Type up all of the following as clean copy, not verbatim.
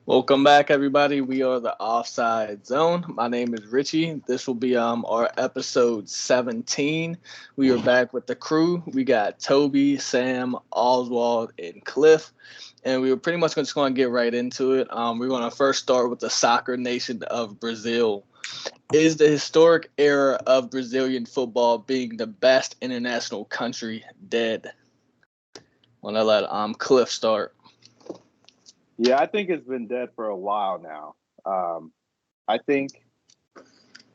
Welcome back, everybody. We are the Offside Zone. My name is Richie. This will be our episode 17. We are back with the crew. We got Toby, Sam, Oswald, and Cliff, and we were pretty much just going to get right into it. We're going to first start with the soccer nation of Brazil. Is the historic era of Brazilian football being the best international country dead? Want to let Cliff start. Yeah, I think it's been dead for a while now. I think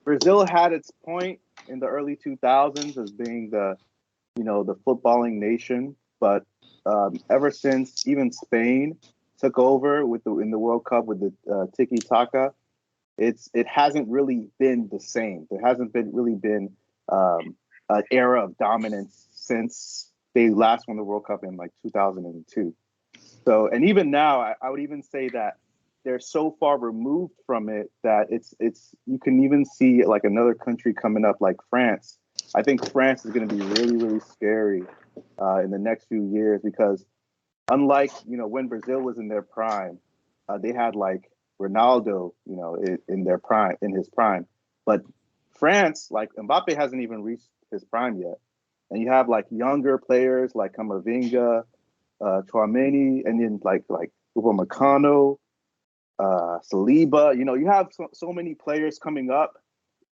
Brazil had its point in the early 2000s as being the footballing nation, but ever since even Spain took over in the World Cup with the tiki taka, it hasn't really been the same. There hasn't been really been an era of dominance since they last won the World Cup in like 2002. So, and even now, I would even say that they're so far removed from it that it's you can even see like another country coming up like France. I think France is going to be really, really scary in the next few years because unlike, when Brazil was in their prime, they had like Ronaldo, in their prime, in his prime. But France, like Mbappe hasn't even reached his prime yet. And you have like younger players like Camavinga, Chouameni, and then like Upamecano, Saliba. You have so many players coming up.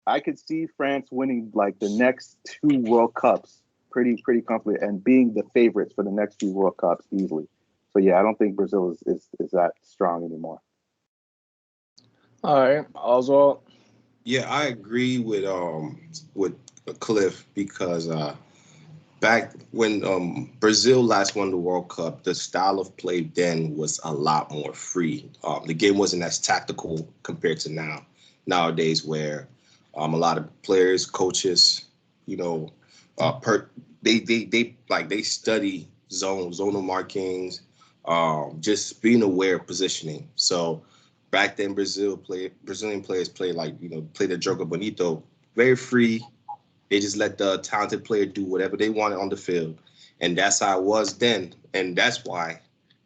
I could see France winning like the next two World Cups pretty comfortably and being the favorites for the next few World Cups easily. So yeah, I don't think Brazil is that strong anymore. All right, Oswald. Yeah, I agree with Cliff because back when Brazil last won the World Cup, the style of play then was a lot more free. The game wasn't as tactical compared to nowadays, where a lot of players, coaches, you know, they study zonal markings, just being aware of positioning. So back then, Brazilian players play the jogo bonito, very free. They just let the talented player do whatever they wanted on the field, and that's how it was then. And that's why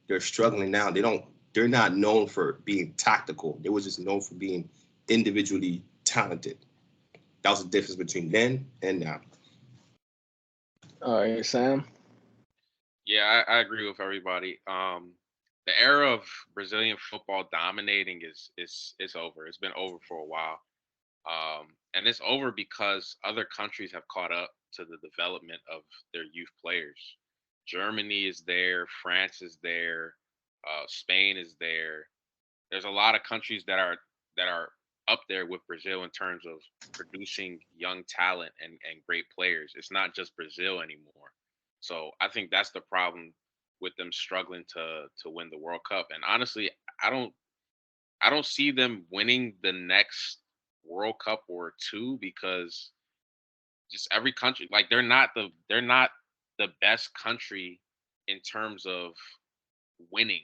they're struggling now. They're not known for being tactical. They were just known for being individually talented. That was the difference between then and now. All right, Sam. Yeah, I agree with everybody. The era of Brazilian football dominating is over. It's been over for a while. And it's over because other countries have caught up to the development of their youth players. Germany is there, France is there, Spain is there. There's a lot of countries that are up there with Brazil in terms of producing young talent and great players. It's not just Brazil anymore. So I think that's the problem with them struggling to win the World Cup. And honestly, I don't I don't see them winning the next World Cup or two because just every country like they're not the best country in terms of winning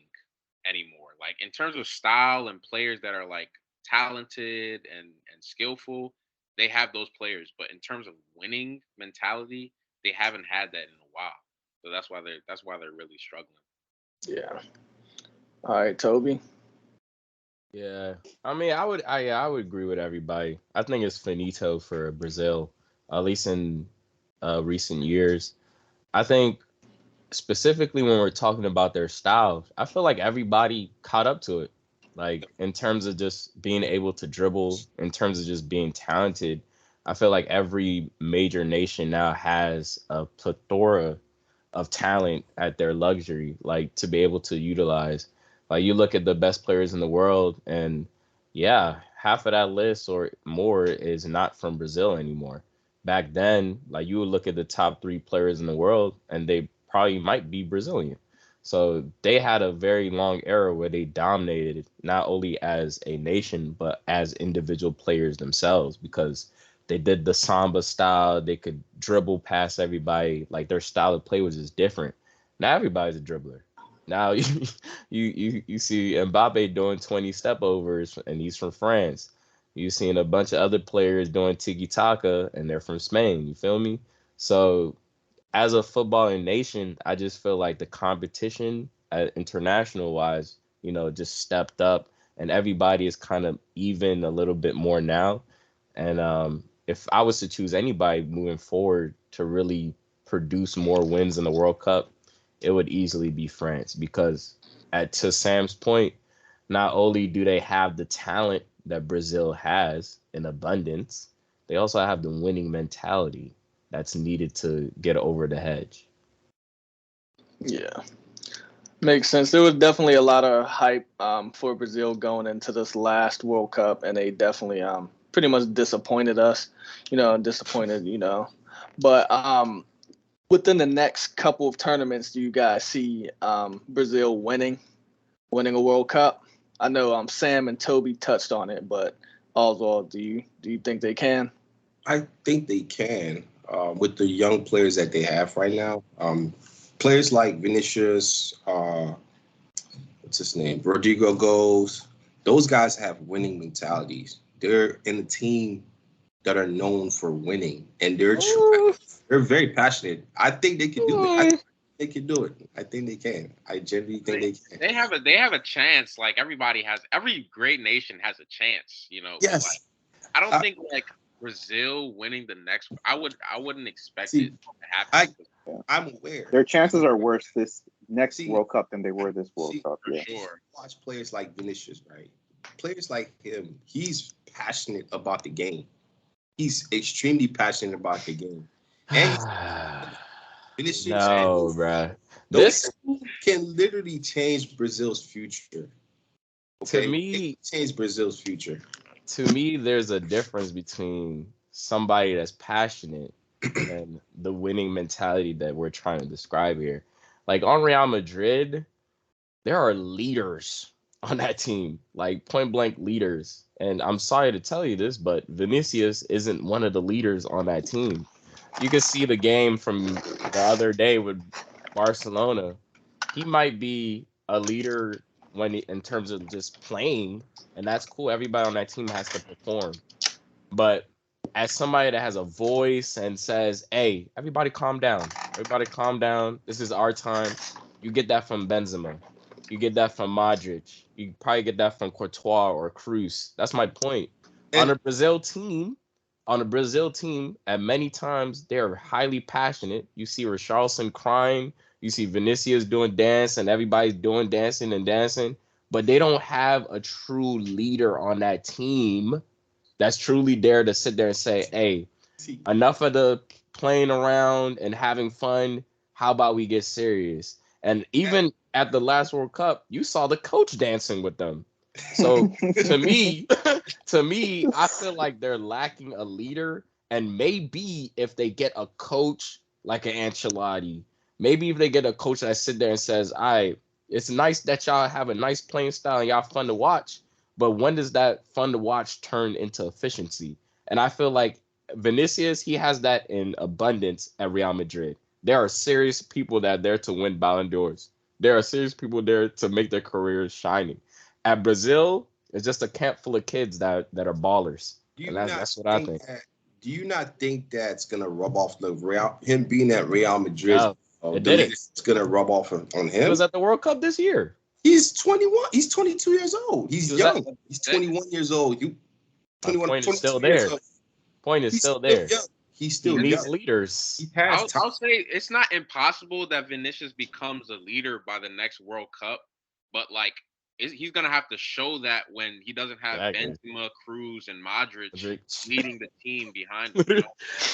anymore. Like in terms of style and players that are like talented and skillful, they have those players. But in terms of winning mentality, they haven't had that in a while. So that's why they're really struggling. Yeah. All right, Toby. Yeah, I mean, I would agree with everybody. I think it's finito for Brazil, at least in recent years. I think specifically when we're talking about their style, I feel like everybody caught up to it. Like in terms of just being able to dribble, in terms of just being talented, I feel like every major nation now has a plethora of talent at their luxury, like to be able to utilize. Like you look at the best players in the world, and yeah, half of that list or more is not from Brazil anymore. Back then, like you would look at the top three players in the world, and they probably might be Brazilian. So they had a very long era where they dominated not only as a nation but as individual players themselves because they did the samba style. They could dribble past everybody. Like their style of play was just different. Now everybody's a dribbler. Now you see Mbappe doing 20 step overs and he's from France. You seen a bunch of other players doing tiki taka and they're from Spain. You feel me? So as a footballing nation, I just feel like the competition international wise, just stepped up and everybody is kind of even a little bit more now. And if I was to choose anybody moving forward to really produce more wins in the World Cup, it would easily be France because, to Sam's point, not only do they have the talent that Brazil has in abundance, they also have the winning mentality that's needed to get over the hedge. Yeah, makes sense. There was definitely a lot of hype for Brazil going into this last World Cup, and they definitely pretty much disappointed us. But within the next couple of tournaments, do you guys see Brazil winning a World Cup? I know Sam and Toby touched on it, but Oswald, do you think they can? I think they can with the young players that they have right now. Players like Vinicius, what's his name, Rodrigo Goes. Those guys have winning mentalities. They're in a team that are known for winning, and they're very passionate. I think they can do it. I think they can do it. I think they can. I genuinely think they can. They have a chance. Like every great nation has a chance. Yes. Like, I don't think like Brazil winning the next. I wouldn't expect it to happen. I'm aware their chances are worse this next World Cup than they were this World Cup. For sure. Watch players like Vinicius, right? Players like him, he's passionate about the game. He's extremely passionate about the game. And Vinicius, no, bruh. This can literally change Brazil's future. Okay? To me, change Brazil's future. To me, there's a difference between somebody that's passionate and the winning mentality that we're trying to describe here. Like on Real Madrid, there are leaders on that team, like point blank leaders. And I'm sorry to tell you this, but Vinicius isn't one of the leaders on that team. You can see the game from the other day with Barcelona. He might be a leader in terms of just playing, and that's cool. Everybody on that team has to perform. But as somebody that has a voice and says, hey, everybody calm down. Everybody calm down. This is our time. You get that from Benzema. You get that from Modric. You probably get that from Courtois or Cruz. That's my point. On a Brazil team, at many times, they're highly passionate. You see Richarlison crying. You see Vinicius doing dance, and everybody's doing dancing and dancing. But they don't have a true leader on that team that's truly there to sit there and say, hey, enough of the playing around and having fun. How about we get serious? And even at the last World Cup, you saw the coach dancing with them. So to me, I feel like they're lacking a leader. And maybe if they get a coach like an Ancelotti, maybe if they get a coach that sit there and says, all right, it's nice that y'all have a nice playing style and y'all fun to watch, but when does that fun to watch turn into efficiency? And I feel like Vinicius, he has that in abundance at Real Madrid. There are serious people that are there to win Ballon d'Ors. There are serious people there to make their careers shining. At Brazil, it's just a camp full of kids that are ballers. And that's what I think. Do you not think that's going to rub off him being at Real Madrid? No, it didn't. It's going to rub off on him? He was at the World Cup this year. He's 21. He's 22 years old. He's young. He's 21 years old. 21, point is still there. Point is still there. He's still he needs leaders. I'll say it's not impossible that Vinicius becomes a leader by the next World Cup, but like he's gonna have to show that when he doesn't have Benzema, Cruz, and Modric leading the team behind him.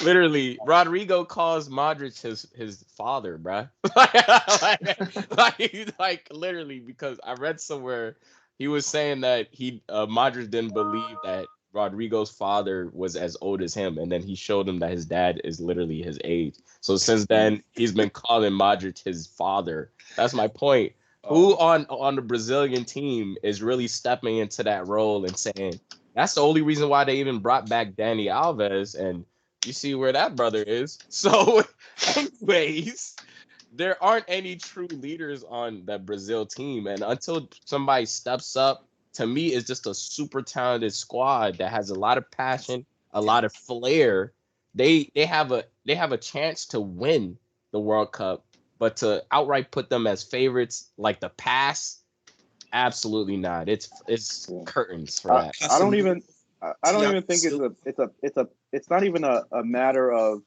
Literally, Rodrigo calls Modric his father, bruh. like literally, because I read somewhere he was saying that Modric didn't believe that Rodrigo's father was as old as him, and then he showed him that his dad is literally his age. So since then, he's been calling Modric his father. That's my point. Who on the Brazilian team is really stepping into that role and saying that's the only reason why they even brought back Dani Alves, and you see where that brother is. So, anyways, there aren't any true leaders on that Brazil team, and until somebody steps up, to me, it's just a super talented squad that has a lot of passion, a lot of flair. They have a chance to win the World Cup, but to outright put them as favorites like the past, Absolutely not. It's Yeah. curtains for that. I don't even think Thiago it's not even a matter of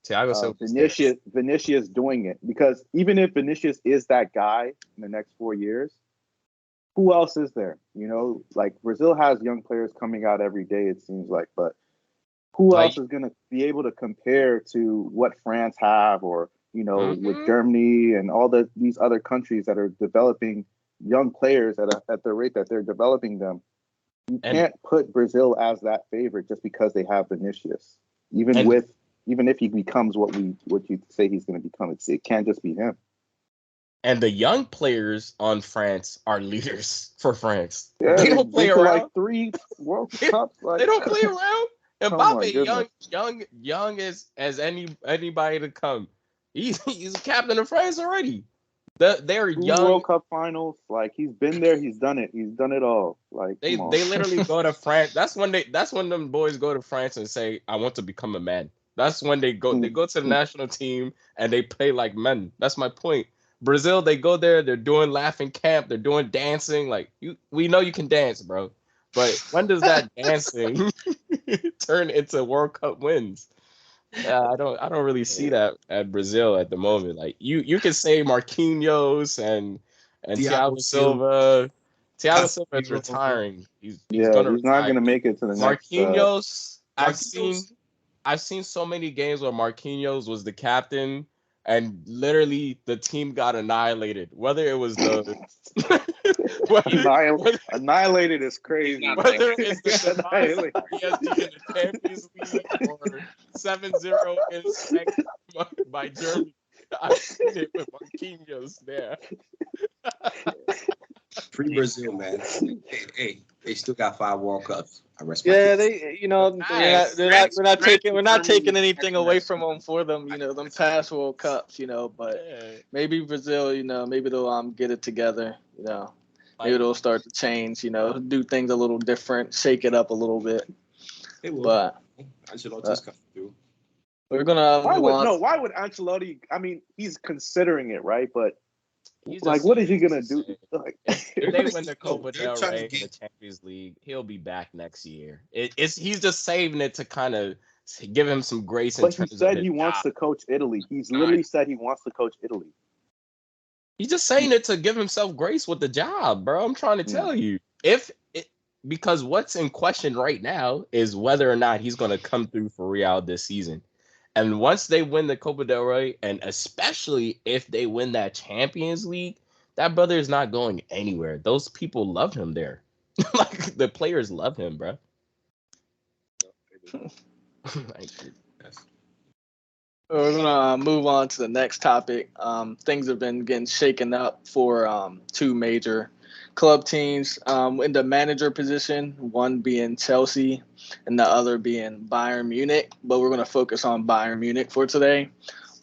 Thiago Silva's there. Vinicius doing it, because even if Vinicius is that guy in the next 4 years, who else is there? You know, like Brazil has young players coming out every day, it seems like, but who Like, else is going to be able to compare to what France have, or with mhm. Germany and all these other countries that are developing young players at the rate that they're developing them? You And can't put Brazil as that favorite just because they have Vinicius. Even and if he becomes what you say he's going to become, it can't just be him. and the young players on France are leaders for France. Yeah, They they've don't play been to like around. 3 World They, Cups. Like, they don't play around. And oh my Mbappe, goodness, young as anybody to come. He's a captain of France already. They're 2 young. World Cup finals. Like, he's been there, he's done it. He's done it all. Like, They come on. they literally go to France. That's when them boys go to France and say, I want to become a man. That's when they go to the national team and they play like men. That's my point. Brazil, they go there, they're doing laughing camp, they're doing dancing. Like, we know you can dance, bro. But when does that dancing turn into World Cup wins? I don't really see that at Brazil at the moment. Like, you can say Marquinhos and Thiago Thiago Silva, Silva. Thiago Silva is Casemiro, retiring. He's Yeah, gonna he's not retire. going to make it to the next. Marquinhos, Marquinhos. I've seen so many games where Marquinhos was the captain and literally the team got annihilated. Whether it was the whether, Annihilated is He's crazy. not Like, whether it's the demise of annihilated. PSG in the Champions League or 7-0 in Spain by Germany. I've seen it with Marquinhos there. Free Brazil, man. Hey, they still got 5 World Cups. I rest my Yeah, case. they, Facts. we're not taking anything away from them for them, them past World Cups, but Yeah. maybe Brazil, maybe they'll get it together, maybe Like, they'll start to change, do things a little different, shake it up a little bit. They will. But Ancelotti's coming through. we're gonna move on. Why would Ancelotti? I mean, he's considering it, right? But he's like, just what is he saying gonna this to do? say, Like, if they win the No, Copa they're del trying to Rey and the get. Champions League, he'll be back next year. He's just saving it to kind of give him some grace in but he terms of said his he wants job. to coach Italy. He's Guys, literally said he wants to coach Italy. He's just saying it to give himself grace with the job, bro. I'm trying to Mm. tell you. Because what's in question right now is whether or not he's going to come through for Real this season. And once they win the Copa del Rey, and especially if they win that Champions League, that brother is not going anywhere. Those people love him there. Like, the players love him, bro. Like, Yes. We're gonna move on to the next topic. Things have been getting shaken up for 2 major club teams in the manager position, one being Chelsea and the other being Bayern Munich. But we're gonna focus on Bayern Munich for today.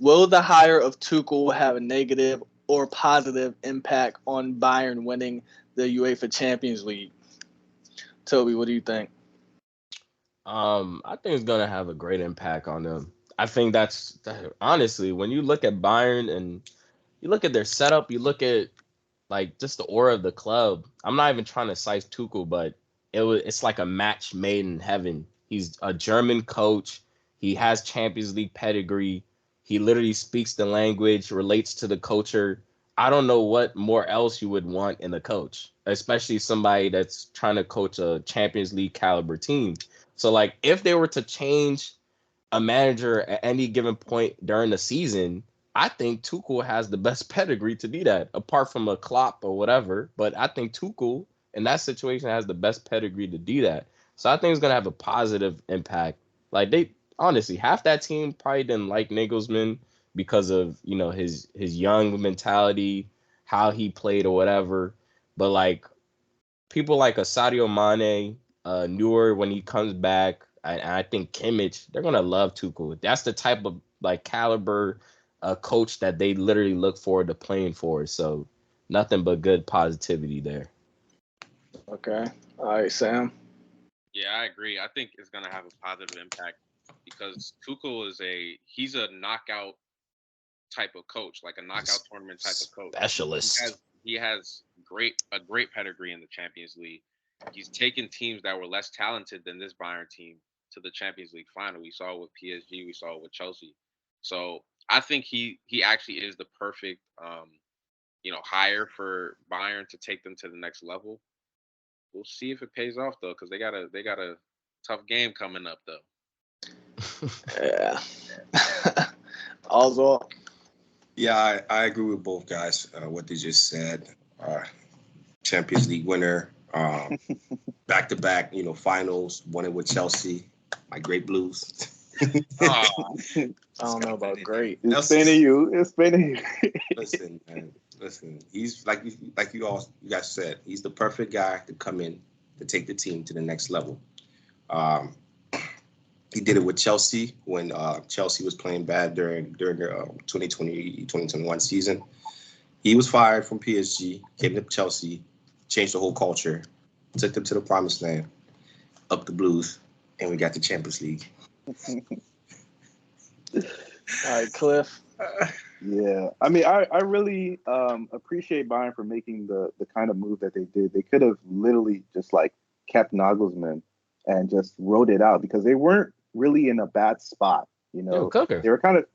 Will the hire of Tuchel have a negative or positive impact on Bayern winning the UEFA Champions League? Toby, what do you think? I think it's gonna have a great impact on them. I think honestly, when you look at Bayern and you look at their setup, you look at like just the aura of the club. I'm not even trying to cite Tuchel, but it's like a match made in heaven. He's a German coach. He has Champions League pedigree. He literally speaks the language, relates to the culture. I don't know what more else you would want in a coach, especially somebody that's trying to coach a Champions League caliber team. So like if they were to change a manager at any given point during the season, I think Tuchel has the best pedigree to do that, apart from a Klopp or whatever. But I think Tuchel in that situation has the best pedigree to do that. So I think it's gonna have a positive impact. Like they honestly, half that team probably didn't like Nagelsmann because of his young mentality, how he played or whatever. But like people like a Sadio Mane, Neuer when he comes back, and I think Kimmich, they're gonna love Tuchel. That's the type of like caliber coach that they literally look forward to playing for. So nothing but good positivity there. Okay. All right, Sam. yeah, I agree. I think it's gonna have a positive impact because Tuchel he's a knockout type of coach, like a knockout tournament type of coach. He Specialist. has he has a great pedigree in the Champions League. He's taken teams that were less talented than this Bayern team to the Champions League final. We saw it with PSG. We saw it with Chelsea. So I think he actually is the perfect hire for Bayern to take them to the next level. We'll see if it pays off though, because they got a tough game coming up though. Yeah. Also, Yeah, I agree with both guys. What they just said. Champions League winner, back-to-back, finals, won it with Chelsea, my Great Blues. I don't know about great. It's spinning you. It's spinning you. Listen, man. Listen. He's like you guys said. He's the perfect guy to come in to take the team to the next level. He did it with Chelsea when Chelsea was playing bad during their 2020-2021 season. He was fired from PSG, came to Chelsea, changed the whole culture, took them to the promised land, up the Blues, and we got the Champions League. All right, Cliff. Yeah, I mean, I really appreciate Bayern for making the kind of move that they did. They could have literally just like kept Nagelsmann and just wrote it out because they weren't really in a bad spot. They were kind of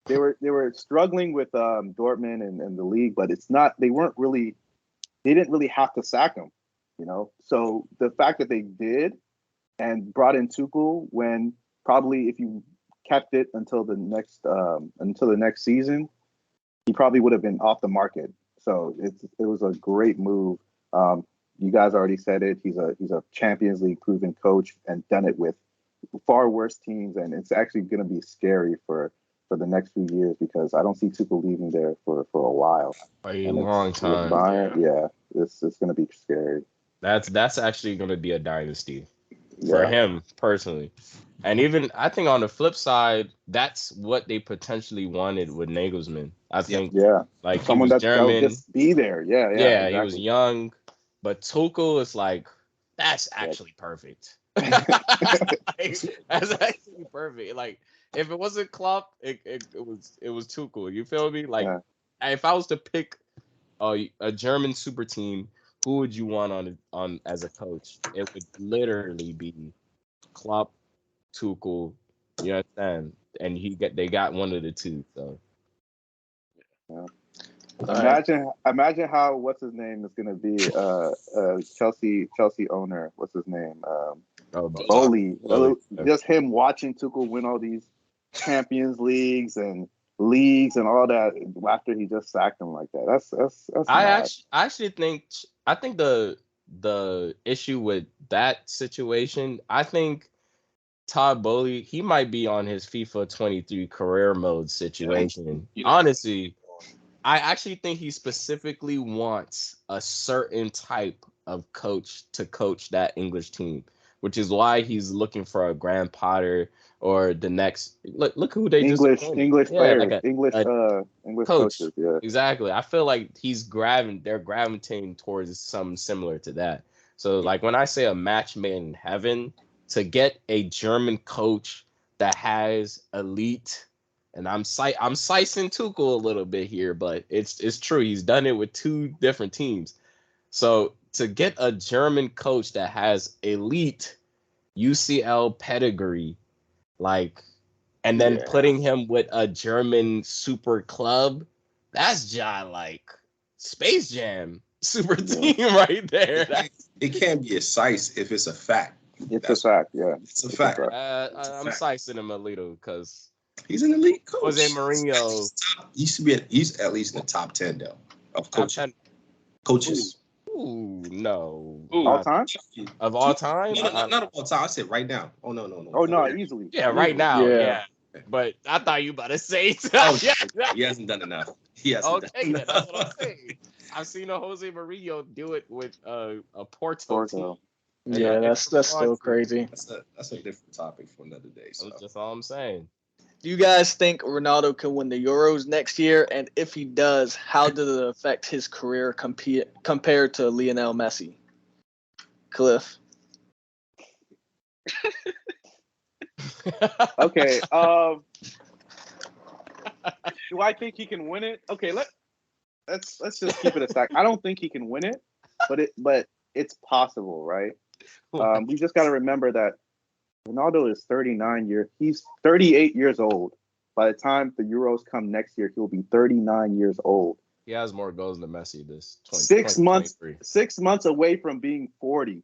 they were struggling with Dortmund and the league, but they didn't really have to sack him. So the fact that they did and brought in Tuchel when probably if you kept it until the next season, he probably would have been off the market. So it was a great move. You guys already said it. He's a Champions League proven coach and done it with far worse teams, and it's actually going to be scary for the next few years because I don't see Tuchel leaving there for a while. A long time. Bayern, yeah, it's going to be scary. That's actually going to be a dynasty for him personally. And even I think on the flip side, that's what they potentially wanted with Nagelsmann. I think like someone he was German. That'll just be there. Yeah, exactly. He was young, but Tuchel is like that's actually perfect. That's actually perfect. Like if it wasn't Klopp, it was Tuchel. You feel me? Like if I was to pick a German super team, who would you want on as a coach? It would literally be Klopp, Tuchel. You understand? And they got one of the two. So imagine how what's his name is gonna be Chelsea owner. What's his name? Bowley. Just him watching Tuchel win all these Champions Leagues and all that after he just sacked him like that. That's I actually think the issue with that situation, I think Todd Bowley, he might be on his FIFA 23 career mode situation. Honestly, I actually think he specifically wants a certain type of coach to coach that English team, which is why he's looking for a Graham Potter or the next. Look who they English just English players, like English coaches. Yeah, exactly. I feel like they're gravitating towards something similar to that. So like when I say a match made in heaven, to get a German coach that has elite. And I'm slicing Tuchel a little bit here, but it's true. He's done it with two different teams. So to get a German coach that has elite UCL pedigree, and then putting him with a German super club, that's just like Space Jam super team right there. It can't be a size if it's a fact. It's a fact. Yeah, it's a fact. I'm slicing him a little because he's an elite coach. Jose Mourinho he's at least in the top 10 though of coaches. Ooh, no. All time? Of all time? Not of all time. I said right now. Oh no. Oh no, easily. Yeah, right now. Yeah. But I thought you about to say he hasn't done enough. He hasn't done enough. That's what I'm saying. I've seen a Jose Mourinho do it with a Porto team. Yeah, that's still crazy. That's a different topic for another day. So. That's just all I'm saying. Do you guys think Ronaldo can win the Euros next year? And if he does, how does it affect his career compared to Lionel Messi? Cliff. Okay. Do I think he can win it? Okay, let's just keep it a stack. I don't think he can win it, but it's possible, right? We just got to remember that Ronaldo is 39 years. He's 38 years old. By the time the Euros come next year, he'll be 39 years old. He has more goals than Messi this 6 months away from being 40.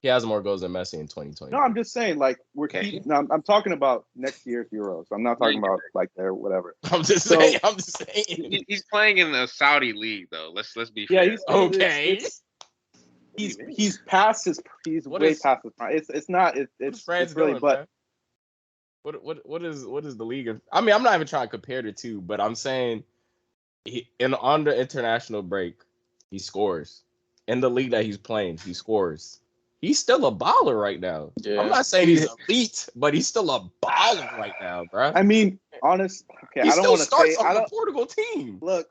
He has more goals than Messi in 2020. No, I'm just saying, like, I'm talking about next year's Euros. I'm not talking about like their whatever. I'm just saying. He's playing in the Saudi league, though. Let's be fair. Yeah, he's past his. He's way past his prime. It's really, but. What is the league? I mean, I'm not even trying to compare the two, but I'm saying on the international break, he scores. In the league that he's playing, he scores. He's still a baller right now. Yeah. I'm not saying he's elite, but he's still a baller right now, bro. I mean, honest. Okay, he I don't want to say. On the Portugal team. Look.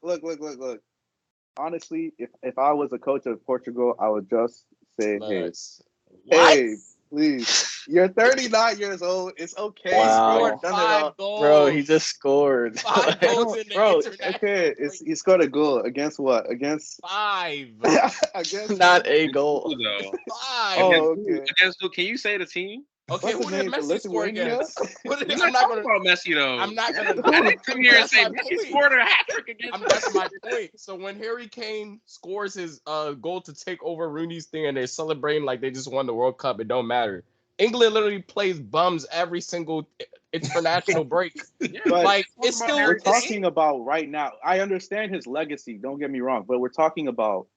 Honestly, if I was a coach of Portugal, I would just say, hey, please. You're 39 years old. It's okay. Wow. Bro, he just scored. 5 goals in the international. Okay, he scored a goal against what? Against 5. Against not a goal. 5. Oh, okay. Against who? Can you say the team? Okay, who did Messi score against? I'm not talking about Messi though. I'm not gonna. I didn't come here and say Messi scored a hat trick against. That's my point. So when Harry Kane scores his goal to take over Rooney's thing, and they're celebrating like they just won the World Cup, it don't matter. England literally plays bums every single international break. Yeah, like it's still. We're talking about right now. I understand his legacy. Don't get me wrong, but we're talking about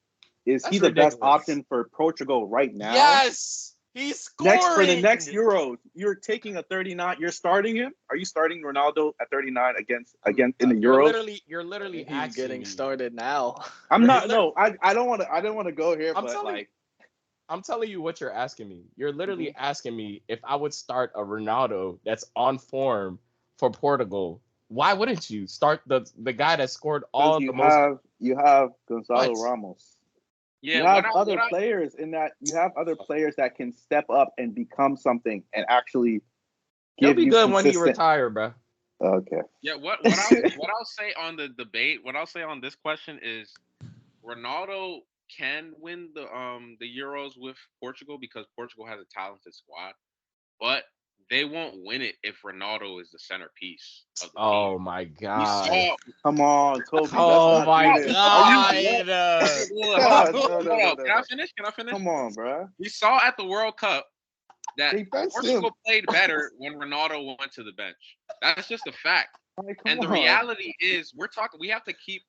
is he the best option for Portugal right now? Yes. He's scoring. For the next Euros, you're taking a 39. You're starting him. Are you starting Ronaldo at 39 against in the Euros? You're literally he's getting started now. I'm not. No, I don't want to. I don't want to go here. I'm telling you what you're asking me. You're literally asking me if I would start a Ronaldo that's on form for Portugal. Why wouldn't you start the guy that scored all the most? You have Gonzalo Ramos. Yeah, you have other players in that. You have other players that can step up and become something and actually. He'll be good when he retire, bro. Okay. Yeah. What I'll say on the debate. What I'll say on this question is, Ronaldo can win the Euros with Portugal because Portugal has a talented squad, but they won't win it if Ronaldo is the centerpiece of the team. My God! Come on, Toby. Oh my God! Can I finish? Come on, bro. We saw at the World Cup that Portugal played better when Ronaldo went to the bench. That's just a fact. And the reality is, we have to keep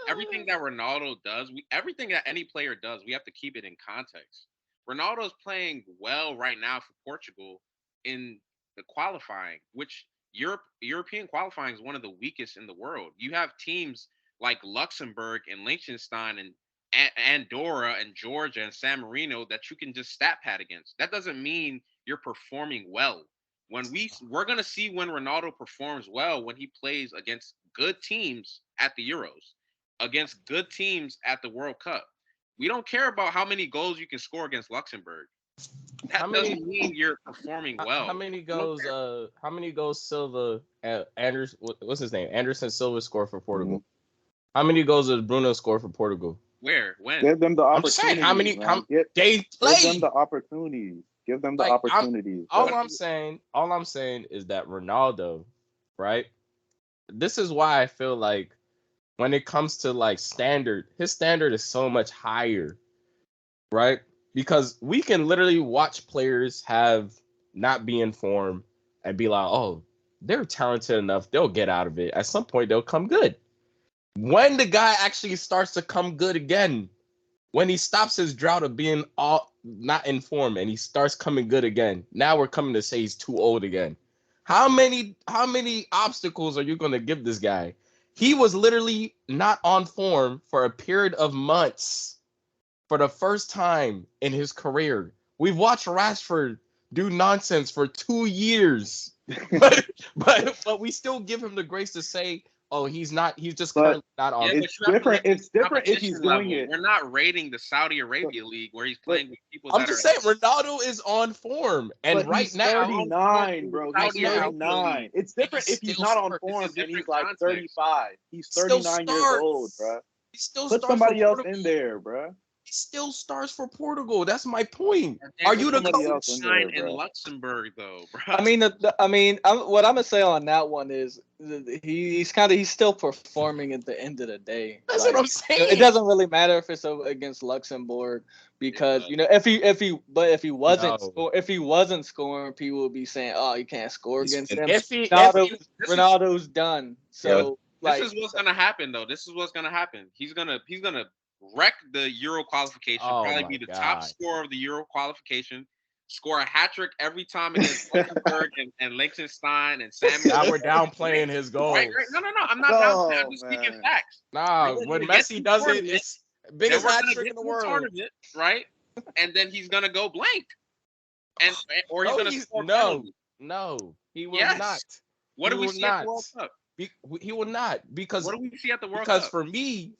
everything that Ronaldo does, everything that any player does, we have to keep it in context. Ronaldo's playing well right now for Portugal in the qualifying, which European qualifying is one of the weakest in the world. You have teams like Luxembourg and Liechtenstein and Andorra and Georgia and San Marino that you can just stat pad against. That doesn't mean you're performing well. We're going to see when Ronaldo performs well when he plays against good teams at the Euros, against good teams at the World Cup. We don't care about how many goals you can score against Luxembourg. That doesn't mean you're performing well. How many goals Silva Anderson, what's his name? Anderson Silva scored for Portugal. How many goals does Bruno score for Portugal? Where? When? Give them the opportunities. I'm saying they play. Give them the opportunities. Give them the opportunities. All I'm saying is that Ronaldo, right? This is why I feel like when it comes to like standard, his standard is so much higher, right? Because we can literally watch players not be in form and be like, oh, they're talented enough. They'll get out of it. At some point, they'll come good. When the guy actually starts to come good again, when he stops his drought of being not in form and he starts coming good again, now we're coming to say he's too old again. How many obstacles are you going to give this guy? He was literally not on form for a period of months. For the first time in his career, we've watched Rashford do nonsense for 2 years, but we still give him the grace to say, "Oh, he's just currently not on." It's different. It's different if he's doing it. We're not rating the Saudi Arabia league where he's playing with people. I'm just saying, Ronaldo is on form, and right now, 39, bro. He's 39. It's different if he's not on form and he's like 35. He's 39 years old, bro. He still Put starts for somebody else Portugal. in there, bro. He still starts for Portugal. That's my point. And Are then you the somebody else coach? in there, in bro. Luxembourg though, bro. I mean, what I'm gonna say on that one is he's still performing at the end of the day. That's Like, what I'm saying. it doesn't really matter if it's against Luxembourg because if he wasn't No. if he wasn't scoring, people would be saying, oh, you can't score against them. If he Ronaldo's done. So this is what's gonna happen though. This is what's gonna happen. He's gonna wreck the Euro qualification. Oh probably my be the God. top scorer of the Euro qualification. Score a hat trick every time against Luxembourg and Liechtenstein and Samuel. Now we're downplaying his goals. Right. No. I'm not downplaying. I'm just speaking man. facts. Nah, when Messi does it, it's biggest we're hat gonna trick get in the to world. tournament, right? And then he's gonna go blank, or he's No, gonna score penalty. No, he will Yes. not. What He do we will see at the not. World Cup? He will not because What do we see at the World because Cup?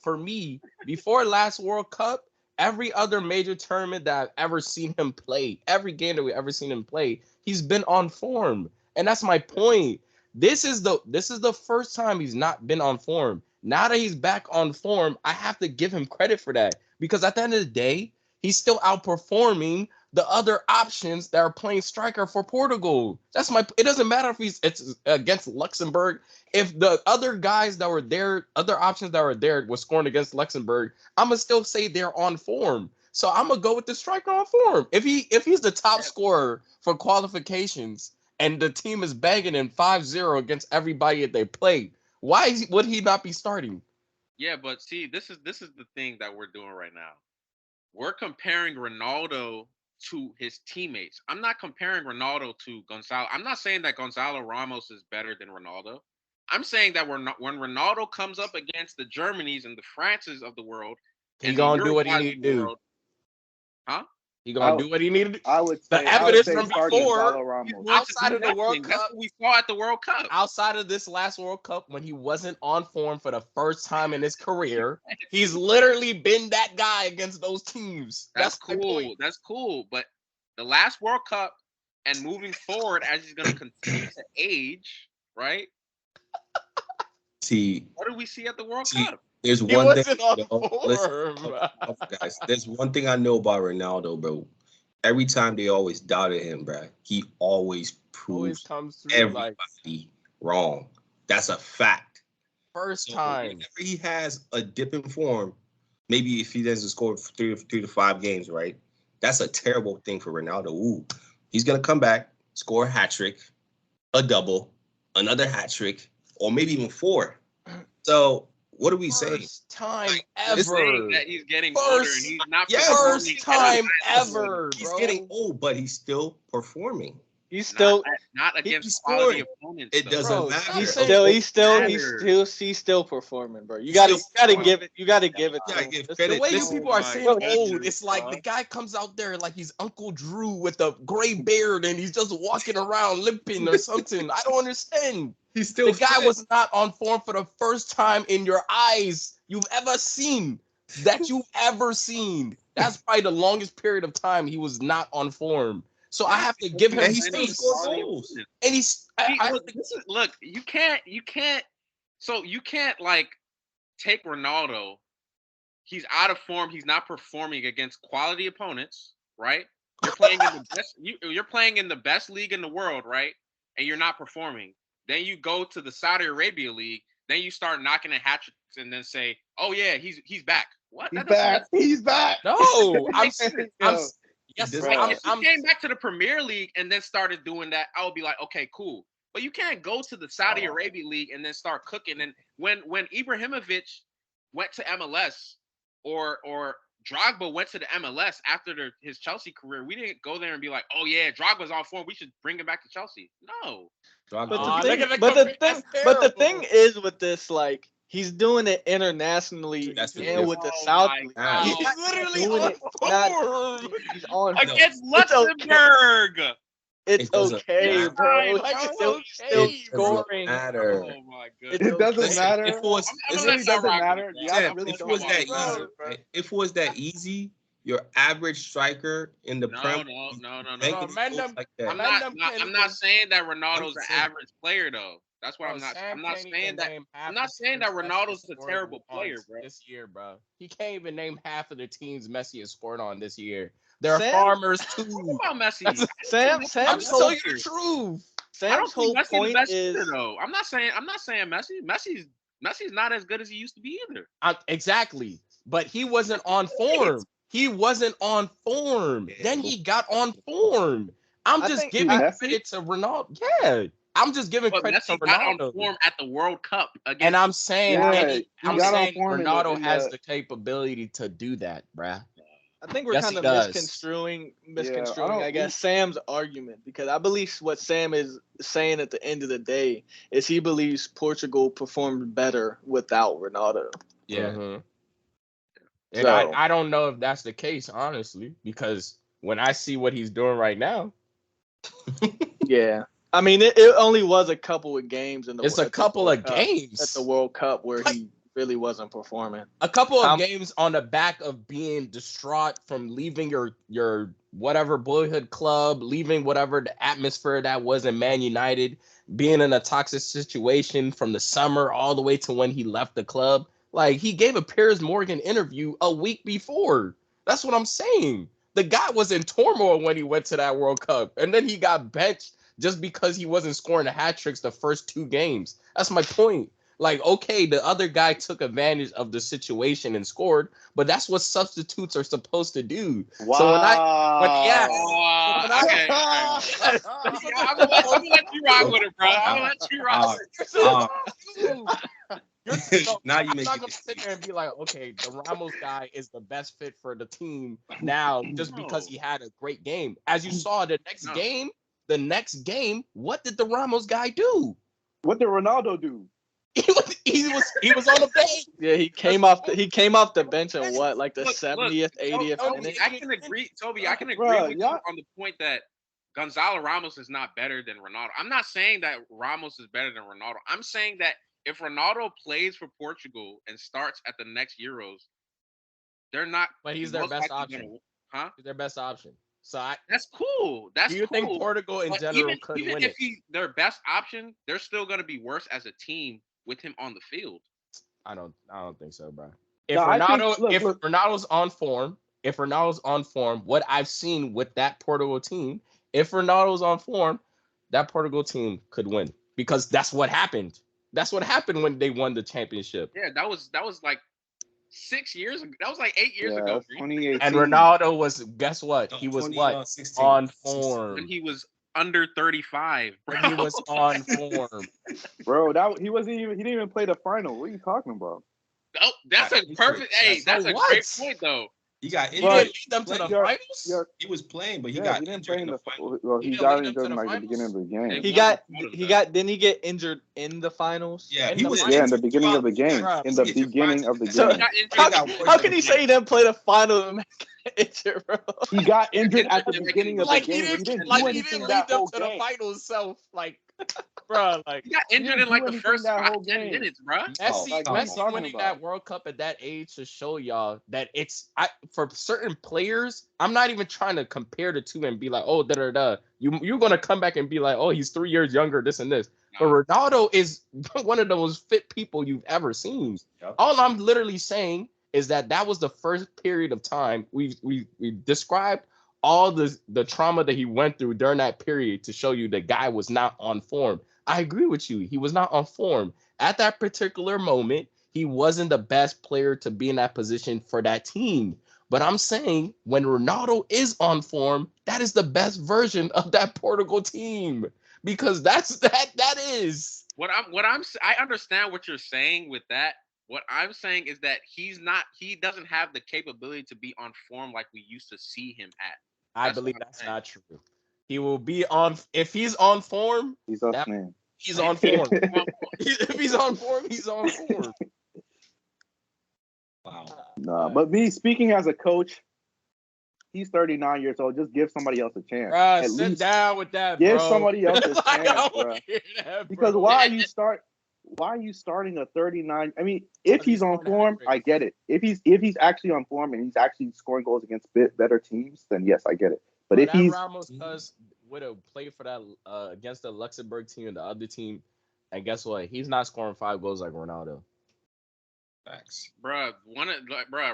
for me, before last World Cup, every other major tournament that I've ever seen him play, every game that we've ever seen him play, he's been on form. And that's my point. This is the first time he's not been on form. Now that he's back on form, I have to give him credit for that. Because at the end of the day, he's still outperforming the other options that are playing striker for Portugal. It doesn't matter if it's against Luxembourg. If the other guys that were there, other options that were there was scoring against Luxembourg, I'm gonna still say they're on form. So I'm gonna go with the striker on form. If he's the top scorer for qualifications and the team is banging in 5-0 against everybody that they play, would he not be starting? Yeah, but see, this is the thing that we're doing right now. We're comparing Ronaldo to his teammates. I'm not comparing Ronaldo to Gonzalo. I'm not saying that Gonzalo Ramos is better than Ronaldo. I'm saying that when Ronaldo comes up against the Germanys and the Frances of the world, He and gonna the do what he Uruguays need of to the do. world, huh? He gonna do what he needed to do. I would The say evidence from from start before, Gonzalo Ramos. outside of the World That's Cup, what we saw at the World Cup. outside of this last World Cup when he wasn't on form for the first time in his career, he's literally been that guy against those teams. That's my cool. point. That's cool. But the last World Cup and moving forward, as he's going to continue to age, right? See, What do we see at the World Cup? there's He one thing. wasn't on form. Guys, there's one thing I know about Ronaldo, bro. Every time they always doubted him, bro, he always proves comes through everybody wrong. That's a fact. First time. Whenever he has a dip in form, maybe if he doesn't score 3 to 5 games, right? That's a terrible thing for Ronaldo. Ooh, he's gonna come back, score a hat trick, a double, another hat trick, or maybe even 4. So what are we saying? First time We're saying ever. that he's getting older and he's not First time ever, He's bro. getting old, but he's still performing. He's still not against he's quality scoring. opponents. It doesn't matter. he's still performing, bro. You gotta give it. You gotta give it. You To gotta him. give The credit. way you Listen, people are my saying goodness, old, it's like the guy comes out there like he's Uncle Drew with a gray beard and he's just walking around limping or something. I don't understand. he's still The guy fit. was not on form for the first time in your eyes you've ever seen. That's probably the longest period of time he was not on form. So I have to give him And he still space. scored goals. And he's Look, you can't. So you can't like take Ronaldo. He's out of form. He's not performing against quality opponents, right? You're playing in the best. You're playing in the best league in the world, right? And you're not performing. Then you go to the Saudi Arabia league. Then you start knocking at hat tricks and then say, "Oh yeah, he's back." What? He's back. He's back. no. I'm Yes, if you came back to the Premier League and then started doing that, I would be like, okay, cool. But you can't go to the Saudi Arabia League and then start cooking. And when Ibrahimovic went to MLS or Drogba went to the MLS after his Chelsea career, we didn't go there and be like, oh yeah, Drogba's on form. We should bring him back to Chelsea. No. But the thing is with this, like, he's doing it internationally and with the South League. He's literally on form. He's on against Luxembourg. It's okay, bro. It's Still scoring. Matter. Oh my goodness. It doesn't matter. If it was, It really doesn't matter. Sam, Really if it don't was that matter. easy, if it was that easy, your average striker in the No. Prem, Man, like that. I'm not saying that Ronaldo's an average player though. That's what Bro, I'm not. Sam I'm not can't saying even that. name half I'm the not saying teams that Messi has Ronaldo's a scored terrible on player, bro. this year, bro. He can't even name half of the teams Messi has scored on this year. They're Sam? farmers What too. about Messi? That's- Sam I'm Sam's just whole telling you the truth. I Sam's don't think whole Messi the point best is either, though. I'm not saying Messi. Messi's not as good as he used to be either. Exactly. But he wasn't on form. He wasn't on form. Yeah. Then he got on form. I'm I just think giving Messi? credit to Ronaldo. Yeah. I'm just giving But credit to Messi got on Ronaldo. form at the World Cup And against. I'm saying, Yeah, he I'm got on saying form Ronaldo in has the the capability to do that, bruh. I think we're Yes, kind he of does. misconstruing, Yeah, I don't. I guess, Sam's argument, because I believe what Sam is saying at the end of the day is he believes Portugal performed better without Ronaldo. Yeah. Mhm. And So I don't know if that's the case, honestly, because when I see what he's doing right now, yeah, I mean it only was a couple of games in the it's a at the couple World of Cup- games. at the World Cup where Like- he really wasn't performing. A couple of How- games on the back of being distraught from leaving your whatever boyhood club, leaving whatever the atmosphere that was in Man United, being in a toxic situation from the summer all the way to when he left the club. Like, he gave a Piers Morgan interview a week before. That's what I'm saying. The guy was in turmoil when he went to that World Cup, and then he got benched just because he wasn't scoring the hat tricks the first 2 games. That's my point. Like, okay, the other guy took advantage of the situation and scored, but that's what substitutes are supposed to do. Wow. So when yeah. Oh, When I- okay. Yes, that's Yeah, what I'm they're gonna supposed let you rock with it, bro. I'm gonna let you rock. Now you I'm make not it gonna sit there and be like, okay, the Ramos guy is the best fit for the team now just because he had a great game. As you saw the next game, what did the Ramos guy do? What did Ronaldo do? He was on the bench. Yeah, he came off the bench in what, like the Look, 70th, 80th Toby, minute. I can agree, Toby. I can agree Bruh, with y'all- you on the point that Gonzalo Ramos is not better than Ronaldo. I'm not saying that Ramos is better than Ronaldo. I'm saying that if Ronaldo plays for Portugal and starts at the next Euros, they're not. But he's their most best likely option. gonna- Huh? He's their best option. So That's cool. That's do you cool. think Portugal in But general could even win if it? he's their best option, they're still going to be worse as a team with him on the field. I don't think so, bro. If No, I think- look. Ronaldo's on form, what I've seen with that Portugal team, if Ronaldo's on form, that Portugal team could win because that's what happened. That's what happened when they won the championship. Yeah, that was like 6 years ago. That was like 8 years Yeah, ago. that's 2018. And Ronaldo was, guess what? He was what? 2016. On When form. he was under 35. Bro. When he was on form. Bro, he didn't even play the final. What are you talking about? Oh, that's a perfect. Hey, So that's a what? great point, though. He got He injured. didn't lead them to the You're- finals? you're- He was playing, but he Yeah, got he didn't injured play in the final. Well, He he didn't got lead them to injured in the like the finals? beginning of the game. They He won got the finals, he though. got didn't he get injured in the finals? Yeah, In he the was finals? Yeah, in the injured beginning of the throughout. game. Bruh, In the Injured beginning of the So- game. He got injured How, in the got worse how first can he game. say he didn't play the final and get injured, bro? He got injured at the Like, beginning of the Like he game. He didn't didn't like do he anything didn't that lead them whole to the game. finals self. Like, bro, like He got injured didn't in like do the anything first that whole 5-10 game. minutes, bro. Messi, Like, what are you Messi talking winning about? that World Cup at that age to show y'all that for certain players, I'm not even trying to compare the two and be like, oh, da da da. You're gonna come back and be like, oh, he's 3 years younger, this and this. But Ronaldo is one of the most fit people you've ever seen. Yep. All I'm literally saying is that was the first period of time we described all the trauma that he went through during that period to show you the guy was not on form. I agree with you. He was not on form. At that particular moment, he wasn't the best player to be in that position for that team. But I'm saying when Ronaldo is on form, that is the best version of that Portugal team. Because that is. I understand what you're saying with that. What I'm saying is that he doesn't have the capability to be on form like we used to see him at. I That's believe what I'm that's saying. not true. He will be on if he's on form, He's us, man. he's on form. If he's on form, he's on form. Wow. Nah, but me speaking as a coach, he's 39 years old. Just give somebody else a chance. Bruh, At sit least down with that, give bro. somebody else a Like, chance, I bro. wanna hear that, Because bro. why are you starting a 39? I mean, if Because he's he's on scoring form, hat-tricks. I get it. If he's actually on form and he's actually scoring goals against better teams, then yes, I get it. But if that he's Ramos would have played for that against the Luxembourg team and the other team, And guess what? He's not scoring 5 goals like Ronaldo. Facts. Bruh,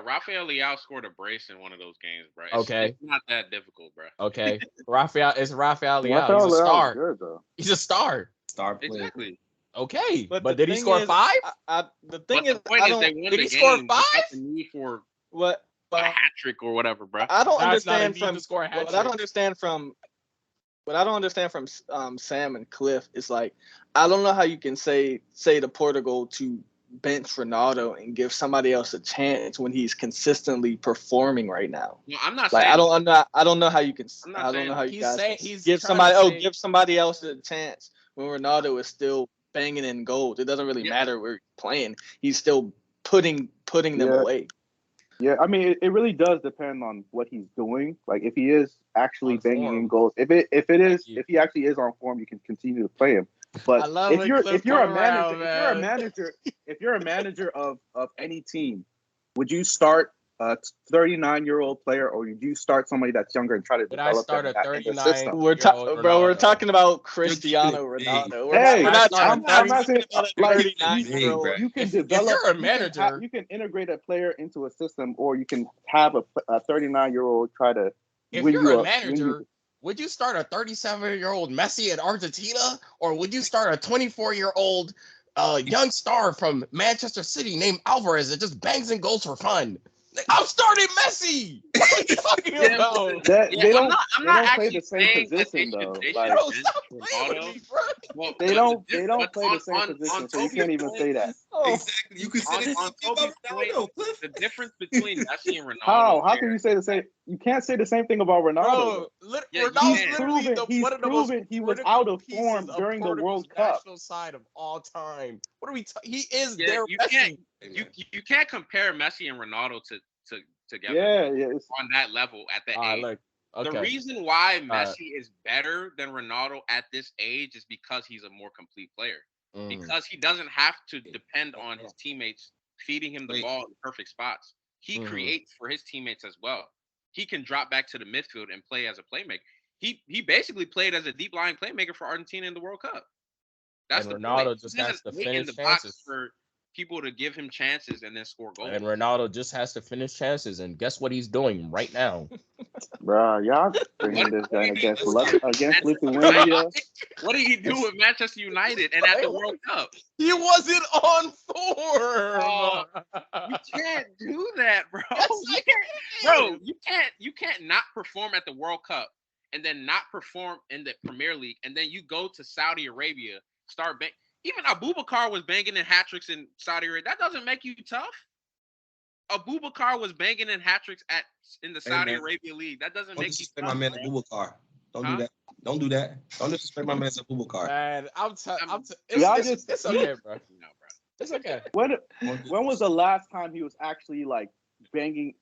Rafael Leao scored a brace in one of those games, bro. Okay. It's not that difficult, bro. Okay. Rafael Leao. Rafael He's a Leao star. is good, though. He's a star. Star player. Exactly. Okay. But the did he thing score is, 5? The But thing the is, point I is, they don't. won Did the he score game 5? without the need for What? a hat trick or whatever, bro. I don't That's not a understand need from to score a hat what I don't trick. understand from what I don't understand from Sam and Cliff is like I don't know how you can say to Portugal to bench Ronaldo and give somebody else a chance when he's consistently performing right now. No, I'm not Like saying. I don't know how you can. I'm not I don't saying know how you He's guys saying can he's give trying to somebody say- give somebody else a chance when Ronaldo is still banging in goals. It doesn't really Yeah. matter where he's playing. He's still putting them Yeah. away. Yeah, I mean, it really does depend on what he's doing. Like, if he is actually On banging form. in goals, if he actually is on form, you can continue to play him. But I love when Cliff if you're a come manager, around, man. if you're a manager of any team, would you start a 39-year-old player, or would you start somebody that's younger and try to Would I develop start them a in the system? 39? We're Ronaldo. talking about Cristiano You're Ronaldo. Hey, We're not I'm talking not saying about a like 39-year-old. you can If develop. you're a manager, you can integrate a player into a system, or you can have a 39-year-old try to if win you're you a up. manager, would you start a 37-year-old Messi in Argentina, or would you start a 24-year-old young star from Manchester City named Alvarez that just bangs in goals for fun? Like, I'm starting Messi. What are you talking Yeah, about? They don't. I'm they not don't play actually the same saying that position though. they Like Bro, bench stop playing with Ronaldo. me, bro. Well, they but don't. the They diff- don't but play the same position, so you Toby's can't even point- say that. Oh, Exactly. You can say on the same thing Toby's about point, Ronaldo, Cliff. the difference between Messi and Ronaldo. How can you say the same? You can't say the same thing about Ronaldo. Bro, Yeah, you Ronaldo's can. literally one of the most proven he was critical out of pieces form of during the Portugal's World Cup. national side of all time. What are we? He is Yeah, their you Messi. can't. You can't compare Messi and Ronaldo together Yeah. on that level at that age. Look, okay. The reason why right. Messi is better than Ronaldo at this age is because he's a more complete player. Because he doesn't have to depend on his teammates feeding him the ball in perfect spots. He creates for his teammates as well. He can drop back to the midfield and play as a playmaker. He basically played as a deep line playmaker for Argentina in the World Cup. That's And the Ronaldo point. just He has doesn't to wait in finish the box chances. for people to give him chances and then score goals. And Ronaldo just has to finish chances, and guess what he's doing right now? Bruh, y'all bringing this guy against Lithuania. What did he do with Manchester United and at the World Cup? He wasn't on form. Oh, you can't do that, bro. Yes, I can. You can't not perform at the World Cup and then not perform in the Premier League, and then you go to Saudi Arabia, start bang. Even Abubakar was banging in hat tricks in Saudi Arabia. That doesn't make you tough. Abubakar was banging in hat tricks in the Saudi Arabia League. That doesn't make you tough. Don't disrespect my man Abubakar. Don't do that. Don't do that. Don't disrespect my man Abubakar. Man, it's okay, bro. No, bro. It's okay. When was the last time he was actually like banging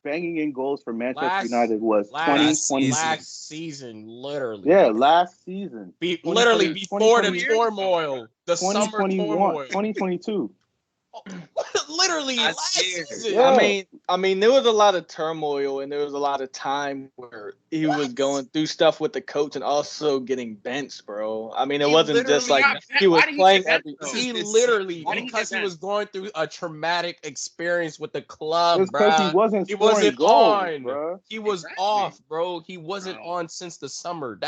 in goals for Manchester United? Was 2020 last season, literally. Yeah, last season. Literally before the turmoil, the summer turmoil. 2022. Literally last season. Yeah. I mean, there was a lot of turmoil and there was a lot of time where he was going through stuff with the coach and also getting benched, bro. I mean, it wasn't just like he was playing every. He literally, because he was going through a traumatic experience with the club, because bro. he wasn't He scoring wasn't goals, on. bro. He was off, bro. He wasn't on since the summer.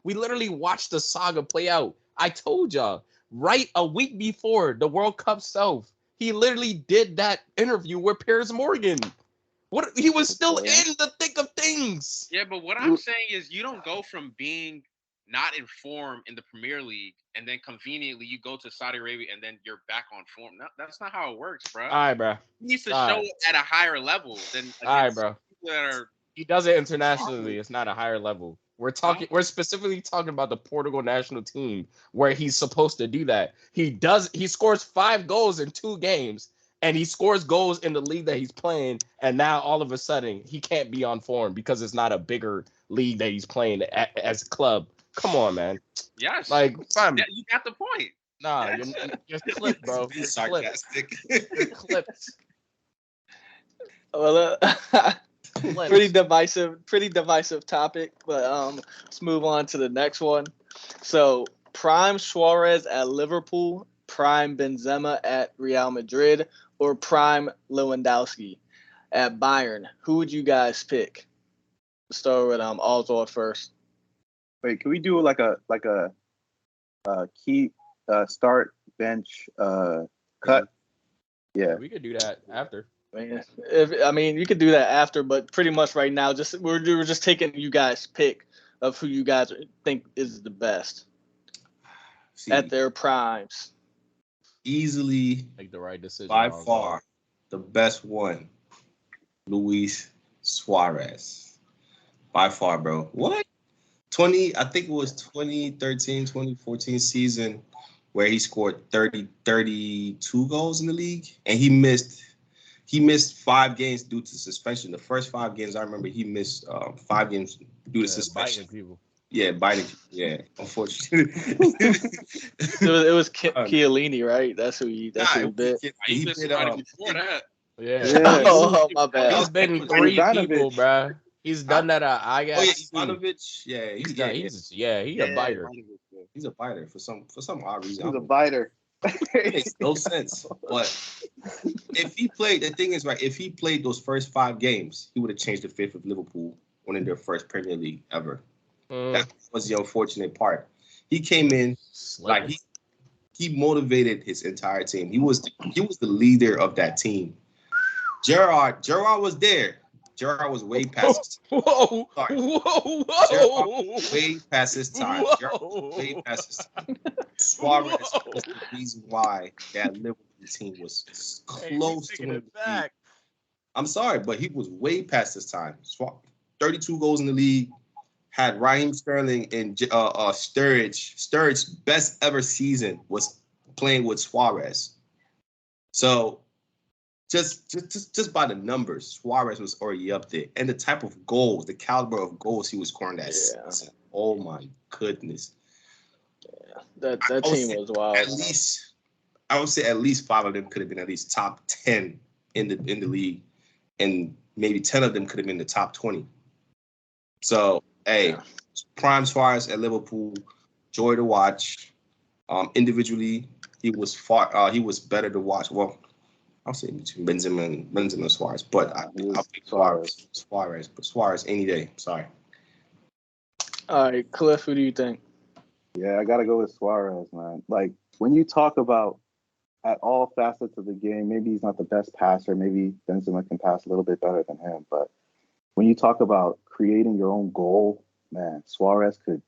We literally watched the saga play out. I told y'all right a week before the World Cup self. He literally did that interview with Piers Morgan. He was still in the thick of things. Yeah, but what I'm saying is you don't go from being not in form in the Premier League and then conveniently you go to Saudi Arabia and then you're back on form. No, that's not how it works, bro. All right, bro. He needs to show it at a higher level than bro. That are he does it internationally. It's not a higher level. We're specifically talking about the Portugal national team where he's supposed to do that. He scores 5 goals in 2 games and he scores goals in the league that he's playing. And now all of a sudden he can't be on form because it's not a bigger league that he's playing as a club. Come on, man. Yes. Like, fam. Yeah, you got the point. Nah, you're clipped, bro. You're sarcastic. You're clipped. Well, pretty divisive topic, but let's move on to the next one. So Prime Suarez at Liverpool, prime Benzema at Real Madrid, or prime Lewandowski at Bayern? Who would you guys pick? Let's start with Oswald first. Wait, can we do like a key start bench cut? Yeah. We could do that after. You could do that after, but pretty much right now, we're just taking you guys' pick of who you guys think is the best at their primes. Easily, Make the right decision. By far, the best one, Luis Suarez. By far, bro. What? I think it was 2013, 2014 season where he scored 32 goals in the league, and he missed 5 games due to suspension. The first 5 games, I remember he missed 5 games due to suspension. Biting people. Yeah, biting people. Yeah, unfortunately. it was Chiellini, right? That's who he bit. He missed somebody before that. Yeah. Oh, my bad. He's bitten 3 people, bro. He's done that at Ajax. Oh, yeah, Ivanovic. Yeah, he's a biter. He's a biter for some odd reason. He's a biter. It makes no sense. But if he played, the thing is, right, if he played those first 5 games, he would have changed the fate of Liverpool, winning their first Premier League ever. That was the unfortunate part. He came in like he motivated his entire team. He was the leader of that team. Gerrard was there. Gerrard was way past his time. Gerrard was way past his time. Suarez was the reason why that Liverpool team was close to winning the league. I'm sorry, but he was way past his time. 32 goals in the league. Had Raheem Sterling and Sturridge's best ever season was playing with Suarez. So just by the numbers, Suarez was already up there. And the type of goals, the caliber of goals he was scoring that season. Oh my goodness. Yeah, that team was wild. I would say at least 5 of them could have been at least top 10 in the league. And maybe 10 of them could have been the top 20. So prime Suarez at Liverpool, joy to watch. Individually, he was better to watch. Well, I'll say between Benzema and Suarez, but I'll pick Suarez any day. Sorry. All right, Cliff, who do you think? Yeah, I gotta go with Suarez, man. Like when you talk about at all facets of the game, maybe he's not the best passer. Maybe Benzema can pass a little bit better than him, but when you talk about creating your own goal, man, Suarez could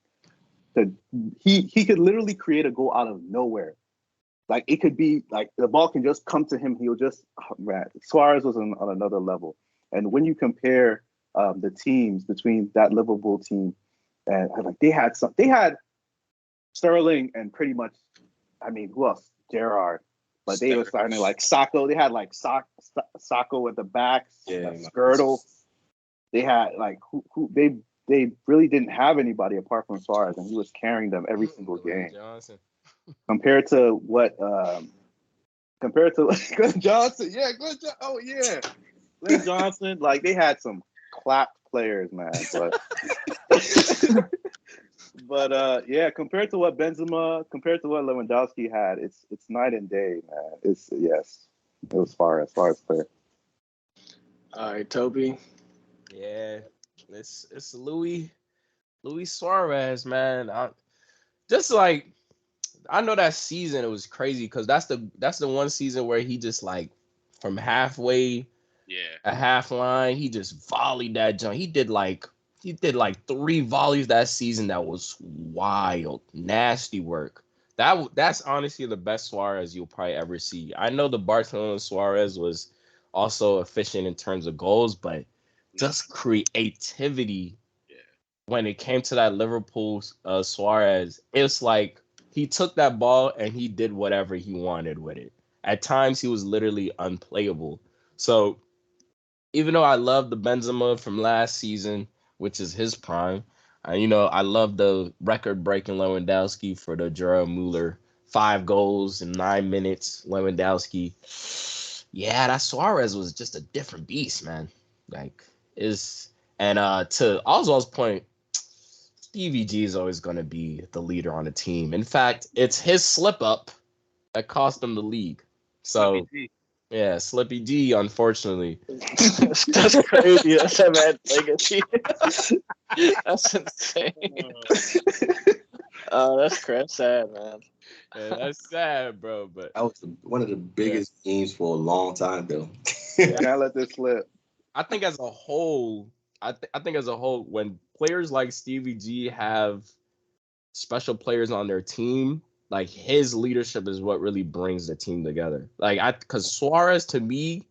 literally create a goal out of nowhere. Like it could be like the ball can just come to him. Suarez was on another level. And when you compare the teams between that Liverpool team and like they had Sterling and pretty much, who else? Gerrard. But they were starting like Sacco. They had like Sacco at the back, Skirtle. They had like they really didn't have anybody apart from Suarez, and he was carrying them every single game. Johnson. Compared to Glenn Johnson, Glenn Johnson, like they had some clapped players, man. But compared to what Lewandowski had, it's night and day, man. It was Suarez player. All right, Toby. Yeah, it's Luis Suarez, man. I know that season it was crazy because that's the one season where he just like from halfway, a half line, he just volleyed that jump. He did like 3 volleys that season. That was wild, nasty work. That's honestly the best Suarez you'll probably ever see. I know the Barcelona Suarez was also efficient in terms of goals, but just creativity when it came to that Liverpool Suarez, it's like he took that ball and he did whatever he wanted with it. At times, he was literally unplayable. So even though I love the Benzema from last season, which is his prime, I love the record-breaking Lewandowski for the Gerard Muller 5 goals in 9 minutes. Lewandowski, that Suarez was just a different beast, man. To Oswald's point, Stevie G is always going to be the leader on the team. In fact, it's his slip up that cost him the league. So, yeah, Slippy G, unfortunately. That's crazy. That's a bad legacy. That's insane. That's sad, man. Yeah, that's sad, bro. But That was one of the biggest games for a long time, though. Can't let this slip. I think as a whole, I think as a whole, when players like Stevie G have special players on their team, like his leadership is what really brings the team together. Because Suarez, to me,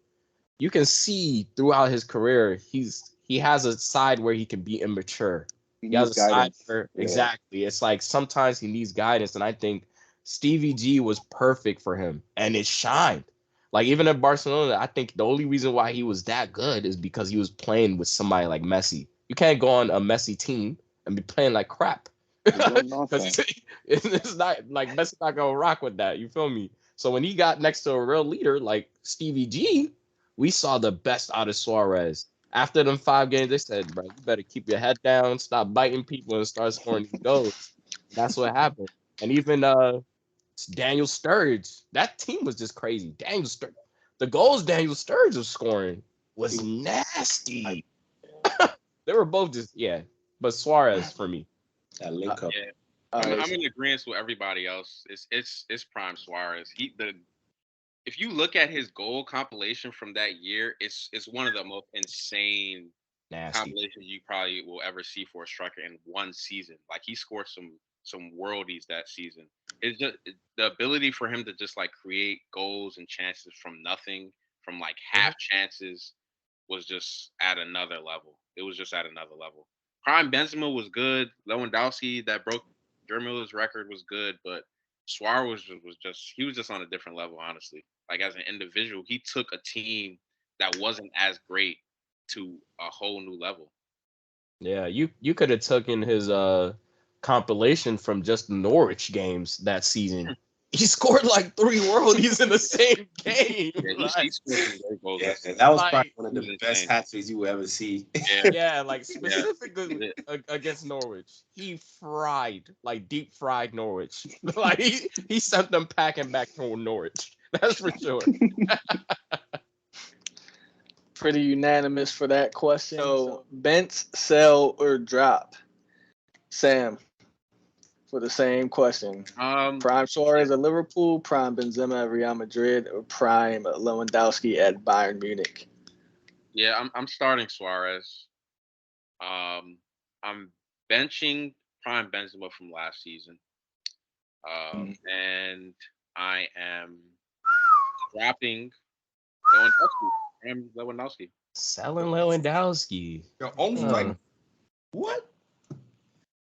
you can see throughout his career, he has a side where he can be immature. He has a side where exactly. It's like sometimes he needs guidance, and I think Stevie G was perfect for him, and it shined. Like even in Barcelona, I think the only reason why he was that good is because he was playing with somebody like Messi. You can't go on a Messi team and be playing like crap. Because it's not like Messi not gonna rock with that. You feel me? So when he got next to a real leader like Stevie G, we saw the best out of Suarez. After them 5 games, they said, bro, you better keep your head down, stop biting people, and start scoring these goals. That's what happened. And even Daniel Sturridge, that team was just crazy. Daniel Sturridge, the goals Daniel Sturridge was scoring was nasty. They were both just, but Suarez for me. That link up. Yeah. I'm in agreement with everybody else. It's prime Suarez. If you look at his goal compilation from that year, it's one of the most insane compilations you probably will ever see for a striker in one season. Like he scored some worldies that season. It's just the ability for him to just like create goals and chances from nothing, from like half chances, was just at another level. It was just at another level. Prime Benzema was good. Lewandowski that broke Miller's record was good, but Suarez was just on a different level, honestly. Like as an individual, he took a team that wasn't as great to a whole new level. Yeah, you could have taken his compilation from just Norwich games that season. He scored like 3 worldies in the same game. That was probably one of the best hat-tricks you will ever see. Like specifically against Norwich. He deep fried Norwich. Like he sent them packing back to Norwich. That's for sure. Pretty unanimous for that question. So bench, sell, or drop? Sam, for the same question. Prime Suarez at Liverpool, prime Benzema at Real Madrid, or prime Lewandowski at Bayern Munich? Yeah, I'm starting Suarez. I'm benching prime Benzema from last season. And I am dropping Lewandowski. Selling Lewandowski. You're almost like what?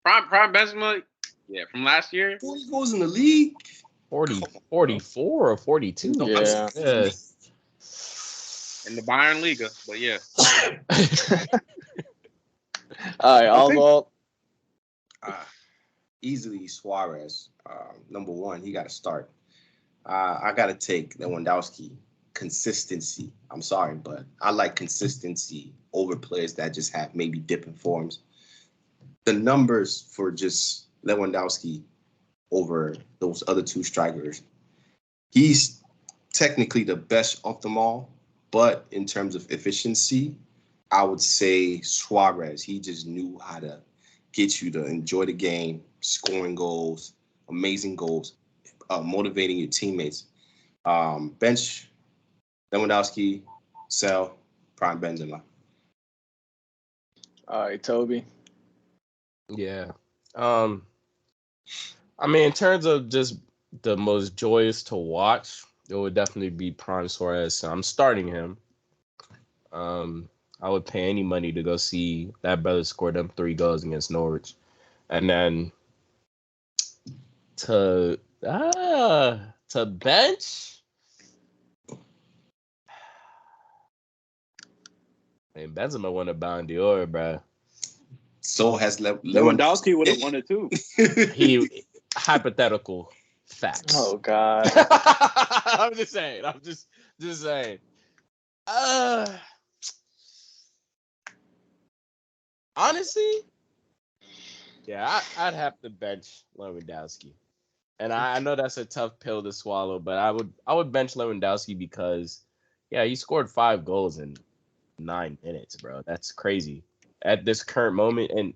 Prime Benzema, from last year. 40 goals in the league. 44 or 42. Yeah. In the Bayern Liga, but yeah. All right, Oswald. Easily Suarez. Number one, he got to start. I got to take Lewandowski. Consistency. I'm sorry, but I like consistency over players that just have maybe dipping forms. The numbers for just Lewandowski over those other 2 strikers, he's technically the best of them all, but in terms of efficiency, I would say Suarez. He just knew how to get you to enjoy the game, scoring goals, amazing goals, motivating your teammates. Bench, Lewandowski, sell, prime Benzema. All right, Toby. Yeah. I mean, in terms of just the most joyous to watch, it would definitely be prime Suarez. So I'm starting him. I would pay any money to go see that brother score them 3 goals against Norwich. And then to bench, I mean, Benzema won a Ballon d'Or, bro. So has Lewandowski would have won it too. He hypothetical facts. Oh God. I'm just saying. Honestly, Yeah, I'd have to bench Lewandowski. And I know that's a tough pill to swallow, but I would bench Lewandowski because yeah, he scored 5 goals in 9 minutes, bro. That's crazy. At this current moment, and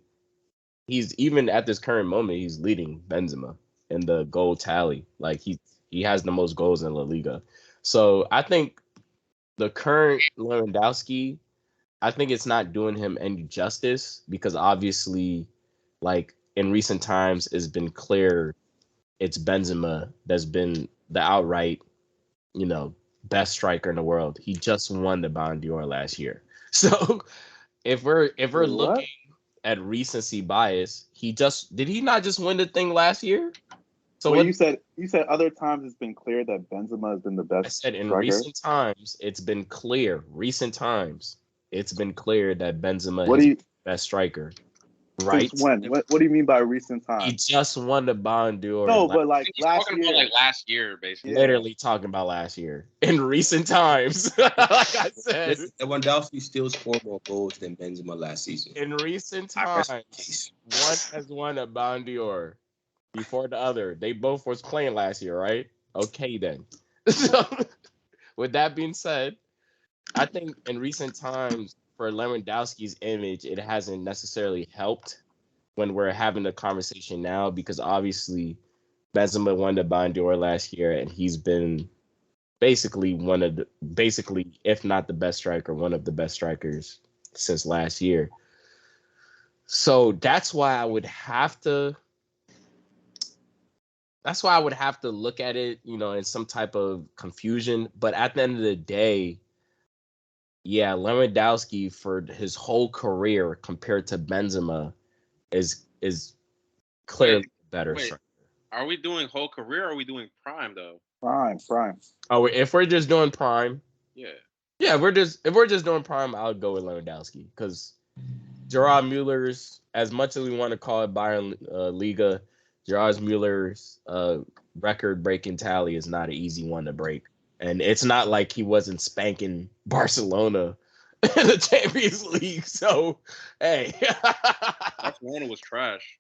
he's even at this current moment, he's leading Benzema in the goal tally. Like he has the most goals in La Liga. So I think the current Lewandowski, I think it's not doing him any justice because obviously, like in recent times, it's been clear it's Benzema that's been the outright, you know, best striker in the world. He just won the Ballon d'Or last year. So if we're Wait, what? looking at recency bias, did he not just win the thing last year? So Well, what you said other times it's been clear that Benzema has been the I best said in striker. recent times, recent times, it's been clear that Benzema What do has you been the best striker, since right? when? What do you mean by recent He times? just won the Ballon d'Or. No, but I like think he's last talking about year. like last year, basically. Yeah. Literally talking about last year. In recent times, like I said, Listen, Lewandowski still scored more goals than Benzema last season. in recent I rest my times, case. one has won a Ballon d'Or before the other. They both was playing last year, right? Okay, then. So, with that being said, I think in recent times for Lewandowski's image, it hasn't necessarily helped when we're having the conversation now because obviously Benzema won the Ballon d'Or last year and he's been basically if not the best striker, one of the best strikers since last year. So that's why I would have to look at it, in some type of confusion. But at the end of the day, yeah, Lewandowski for his whole career compared to Benzema is clearly better Wait, striker. are we doing whole career or are we doing prime though? Prime. Oh, if we're just doing prime, Yeah. yeah, if we're just doing prime, I'll go with Lewandowski because Gerard Mueller's, as much as we want to call it Bayern Liga, Gerard Mueller's record-breaking tally is not an easy one to break, and it's not like he wasn't spanking Barcelona in the Champions League. So, hey, Barcelona was trash.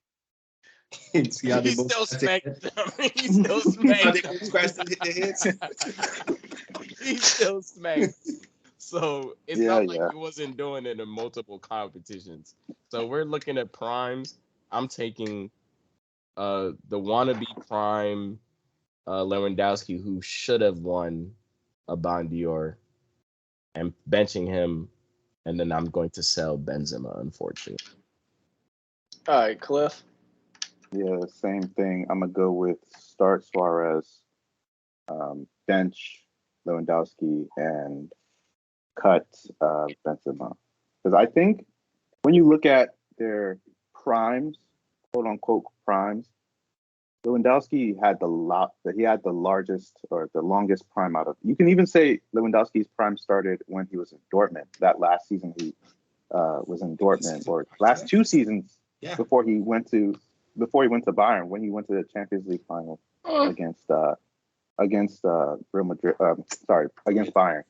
See how he they both still scratch spanked them. He still spanked them. scratch and hit their heads. He still spanked. So it's Yeah, not like yeah. he wasn't doing it in multiple competitions. So we're looking at primes. I'm taking the wannabe prime Lewandowski, who should have won a Ballon d'Or, and benching him, and then I'm going to sell Benzema, unfortunately. All right, Cliff. Yeah, same thing. I'm gonna go with start Suarez, bench Lewandowski, and cut Benzema. Because I think when you look at their primes, quote unquote primes, Lewandowski had he had the largest or the longest prime out of. You can even say Lewandowski's prime started when he was in Dortmund. That last season he was in Dortmund, or last 2 seasons Yeah. before he went to Bayern, when he went to the Champions League final against Real Madrid. Against Bayern.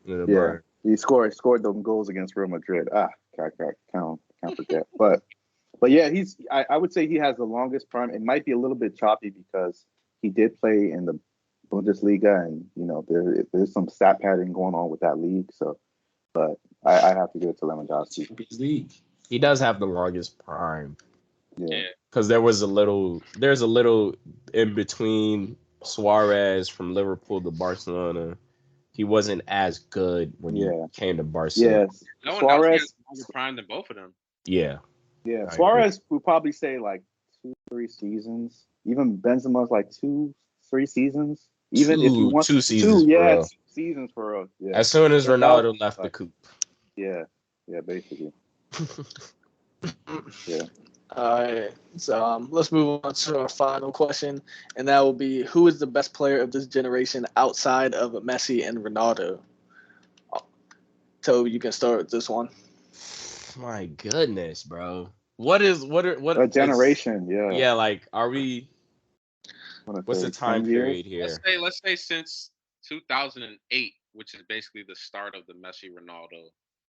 Yeah, he scored them goals against Real Madrid. Can't forget. But yeah, I would say he has the longest prime. It might be a little bit choppy because he did play in the Bundesliga, and there's some stat padding going on with that league. So, but I have to give it to Lewandowski. Champions League. He does have the longest prime. Yeah. Because there's a little in between Suarez from Liverpool to Barcelona. He wasn't as good when he came to Barcelona. Yes. Lewandowski Suarez. has longer prime than both of them. Yeah. Yeah. I Suarez would probably say like 2-3 seasons. Even Benzema's like 2-3 seasons. Even if you want 2 seasons. 2 seasons for real. Yeah. As soon as Ronaldo left the like, coop. Yeah, basically. Yeah. All right. So let's move on to our final question, and that will be: who is the best player of this generation outside of Messi and Ronaldo? Toby, you can start with this one. My goodness, bro. What A generation, yeah, like are we what's the time 10 years? period here? Let's say since 2008, which is basically the start of the Messi Ronaldo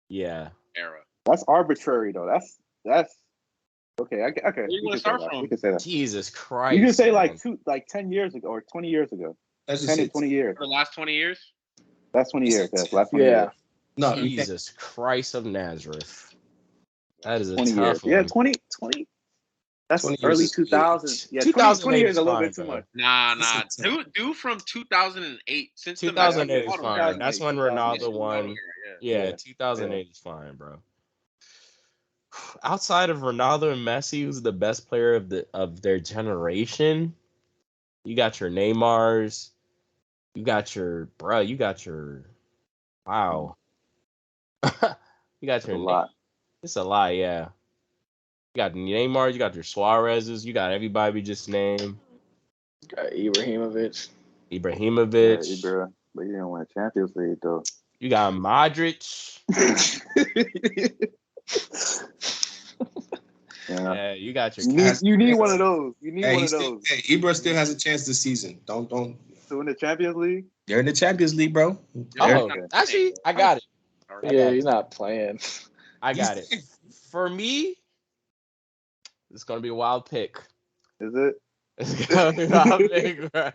Yeah. era. That's arbitrary though. That's Okay, okay. Where you want to start from? We can say that. Jesus Christ. You can say man. like 10 years ago or 20 years ago. That's 10 to just 20 years. For the last 20 years? That's 20 years. That's Yes, last 20 Yeah. years. no. You can't. Jesus Christ of Nazareth. That is a 20 years. tough Yeah, one. 20. That's 20 years early is 2000s. Yeah, 20 2008 years is is a little fine, bit too bro. much. Nah. That's a Do from 2008. Since the 2008 is Messi fine. 2008, That's when 2008. Ronaldo won. Yeah. Yeah, Yeah, 2008 is fine, bro. Outside of Ronaldo and Messi, who's the best player of their generation? You got your Neymars. You got your wow. You got That's your a lot. It's a lot, yeah. You got Neymar, you got your Suarez's, you got everybody we just named. Got Ibrahimovic. Yeah, Ibrahimovic. Ibra, but you didn't win a Champions League though. You got Modric. Yeah, you got your you need one of those. You need one of those. Hey, Ibra still has a chance this season. Don't. To win the Champions League? They're in the Champions League, bro. Oh, Okay. actually, I got it. I Yeah, got you're it. not playing. I got it. For me, it's gonna be a wild pick. Is it? It's gonna be a wild pick, bro.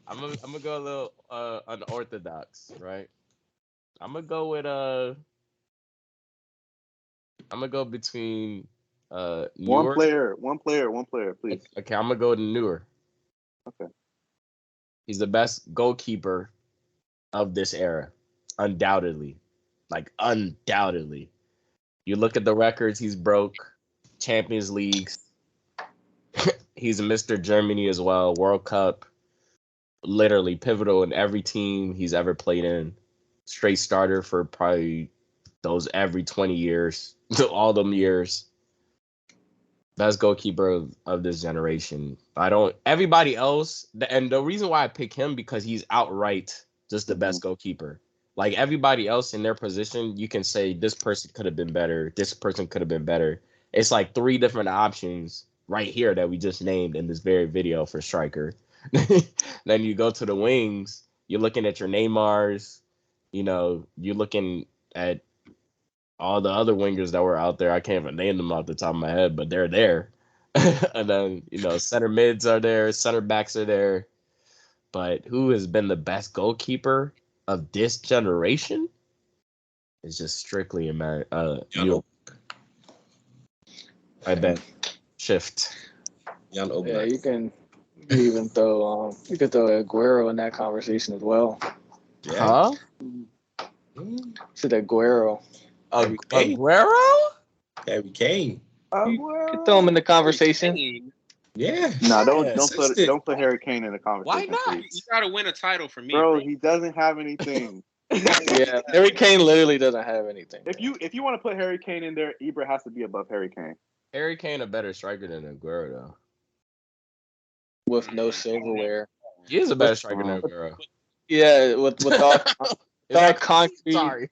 I'm gonna go a little unorthodox, right? I'm gonna go with I'm gonna go between One Newer. player, please. Okay, I'm gonna go to Newer. Okay. He's the best goalkeeper of this era, undoubtedly. Like undoubtedly. You look at the records he's broke, Champions Leagues. He's Mr. Germany as well, World Cup. Literally pivotal in every team he's ever played in. Straight starter for probably those every 20 years, all them years. Best goalkeeper of this generation. Everybody else, and the reason why I pick him because he's outright just the best goalkeeper. Like everybody else in their position, you can say this person could have been better. This person could have been better. It's like 3 different options right here that we just named in this very video for striker. Then you go to the wings, you're looking at your Neymars, you're looking at all the other wingers that were out there. I can't even name them off the top of my head, but they're there. And then, center mids are there, center backs are there. But who has been the best goalkeeper of this generation? It's just strictly a matter. I bet. Shift. Jan Yeah, Oblak. you can even throw Aguero in that conversation as well. Yeah. Huh? To the Aguero. Aguero? Harry Kane. You can throw him in the conversation. Yeah. No, Yeah, don't put Harry Kane in the conversation. Why not? Please. You gotta win a title for me, Bro, he doesn't have anything. Yeah, Harry Kane literally doesn't have anything. If you want to put Harry Kane in there, Ibra has to be above Harry Kane. Harry Kane a better striker than Aguero, though. With no silverware. He is a better striker than Aguero. Yeah, with all concrete. Sorry.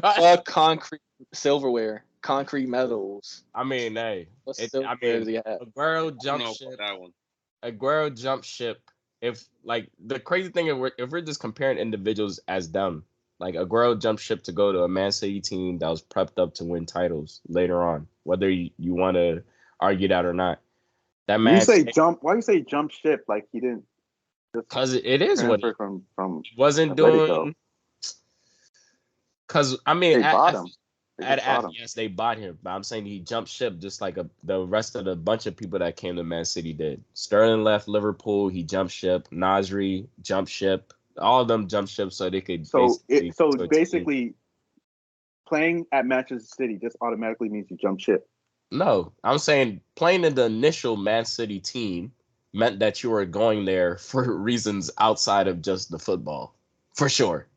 All concrete silverware. Concrete medals. I mean, hey. What silverware does he have? Aguero I don't jump know ship. about that one. Aguero jump ship. If the crazy thing is, if we're just comparing individuals as them, like Aguero jumped ship to go to a Man City team that was prepped up to win titles later on, whether you want to argue that or not. That man. Why you say jump ship? Like he didn't. Because it is what he from wasn't Atletico. doing. Because I mean, they bought him. Yes, they bought him, but I'm saying he jumped ship just like the rest of the bunch of people that came to Man City did. Sterling left Liverpool, he jumped ship. Nasri jumped ship. All of them jumped ship so they could. Basically, playing at Manchester City just automatically means you jump ship. No, I'm saying playing in the initial Man City team meant that you were going there for reasons outside of just the football, for sure.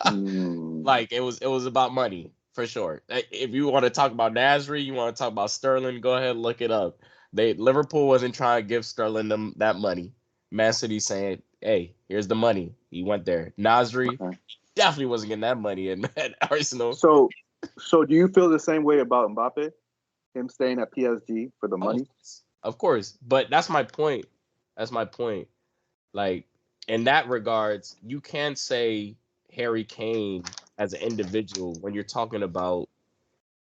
Like it was about money. For sure. If you want to talk about Nasri, you want to talk about Sterling, go ahead and look it up. Liverpool wasn't trying to give Sterling them that money. Man City saying, "Hey, here's the money." He went there. Nasri definitely wasn't getting that money at Arsenal. So do you feel the same way about Mbappe? Him staying at PSG for the money? Of course. But that's my point. Like in that regards, you can say Harry Kane as an individual when you're talking about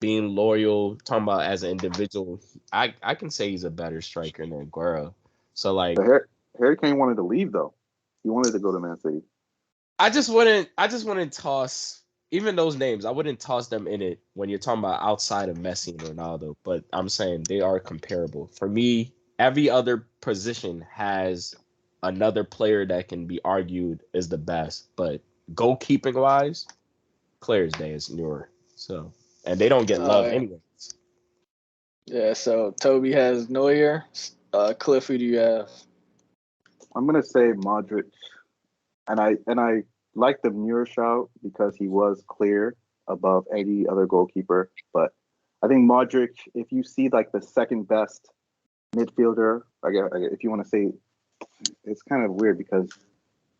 being loyal, talking about as an individual, I can say he's a better striker than Aguero. So like, But Harry Kane wanted to leave though. He wanted to go to Man City. I just wouldn't toss even those names. I wouldn't toss them in it when you're talking about outside of Messi and Ronaldo. But I'm saying they are comparable. For me, every other position has another player that can be argued is the best. But goalkeeping wise, Claire's day is newer. So and they don't get love yeah. anyways. Yeah, so Toby has Neuer. Cliff, who do you have? I'm gonna say Modric, and I like the Muir shout because he was clear above any other goalkeeper. But I think Modric, if you see like the second best midfielder, if you want to say, it's kind of weird because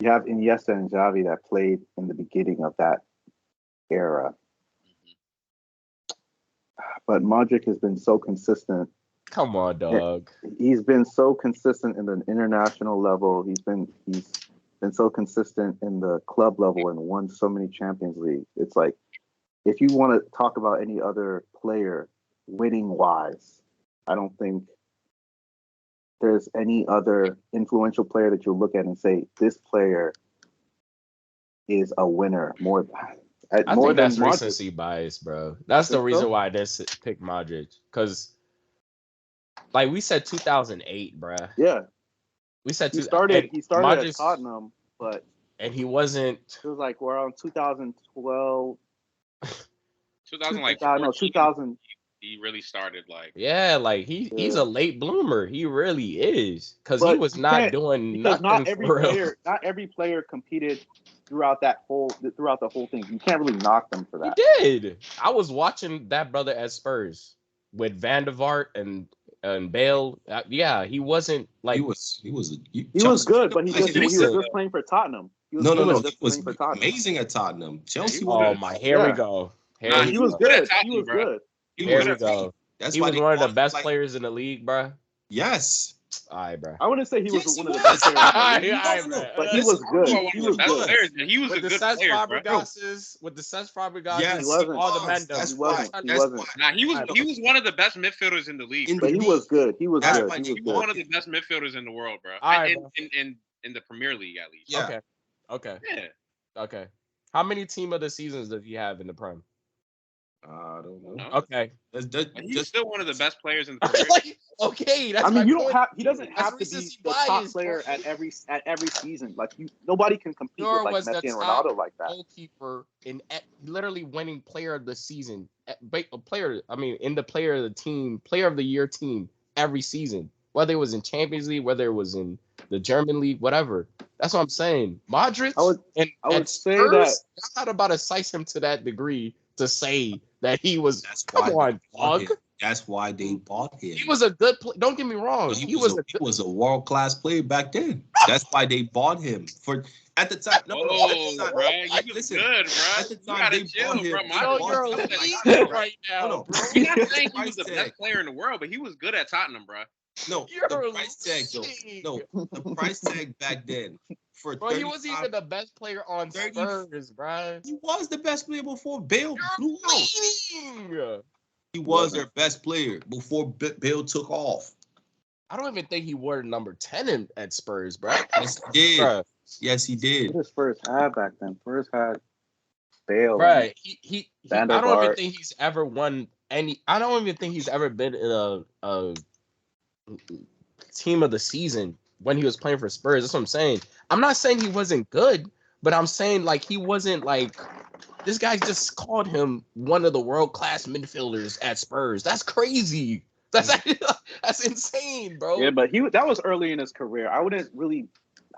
you have Iniesta and Xavi that played in the beginning of that era. But Modric has been so consistent. Come on, dog. He's been so consistent in the international level. He's been so consistent in the club level and won so many Champions League. It's like, if you want to talk about any other player winning wise, I don't think there's any other influential player that you'll look at and say, this player is a winner more I think that's than Modric. recency bias, bro. That's the reason why I didn't pick Modric. Because, like we said, 2008, bro. Yeah. We said he started Modric, at Tottenham, but and he wasn't. It was like around 2012. 2000. He really started like. Yeah, like he's a late bloomer. He really is, because he was not doing nothing. Not every player competed throughout the whole thing. You can't really knock them for that. He did. I was watching that brother at Spurs with Van der Vaart and Bale. Yeah, he wasn't like he was good, but he was just playing for Tottenham. He was amazing at Tottenham. Chelsea. Oh my, here we go. He was good. He was good. Here we go. He was one of the best players in the league, bro. Yes. All right, bro. I wouldn't say he was one of the best players, but he was good. He was good. He was a good player, bro. With the Cesc Fabregas, he wasn't. All the men. He wasn't. Nah, he was one of the best midfielders in the league. But he was good. He was good. He was one of the best midfielders in the world, bro. In the Premier League, at least. Yeah. Okay. Yeah. Okay. How many team of the seasons does he have in the Prem? I don't know. Okay. He's still one of the best players in the Premier League. That's he doesn't have to be the top player at every season. Like nobody can compete with like Messi and Ronaldo like that. Goalkeeper in literally winning player of the season, in the player of the team, player of the year team every season, whether it was in Champions League, whether it was in the German league, whatever. That's what I'm saying. Modric, I would say that I'm not about to size him to that degree to say that he was. That's why they bought him. He was a good player. Don't get me wrong. He was a world-class player back then. That's why they bought him at the time. No, bro, you was good, bro. At the time, they bought him. You're elite right now, bro. You're not saying he was the best player in the world, but he was good at Tottenham, bro. No, the price tag though. No, the price tag back then for bro, he wasn't even the best player on Spurs, bro. He was the best player before Bale blew out. He was their best player before Bale took off. I don't even think he wore number 10 at Spurs, bro. Yes, he did. Bruh. Yes, he did. What did Spurs had back then? Spurs had Bale. Right. I don't even think he's ever won any. I don't even think he's ever been in a team of the season when he was playing for Spurs. That's what I'm saying. I'm not saying he wasn't good, but I'm saying like he wasn't like this guy just called him one of the world-class midfielders at Spurs. That's crazy. That's insane, bro. Yeah, but that was early in his career. I wouldn't really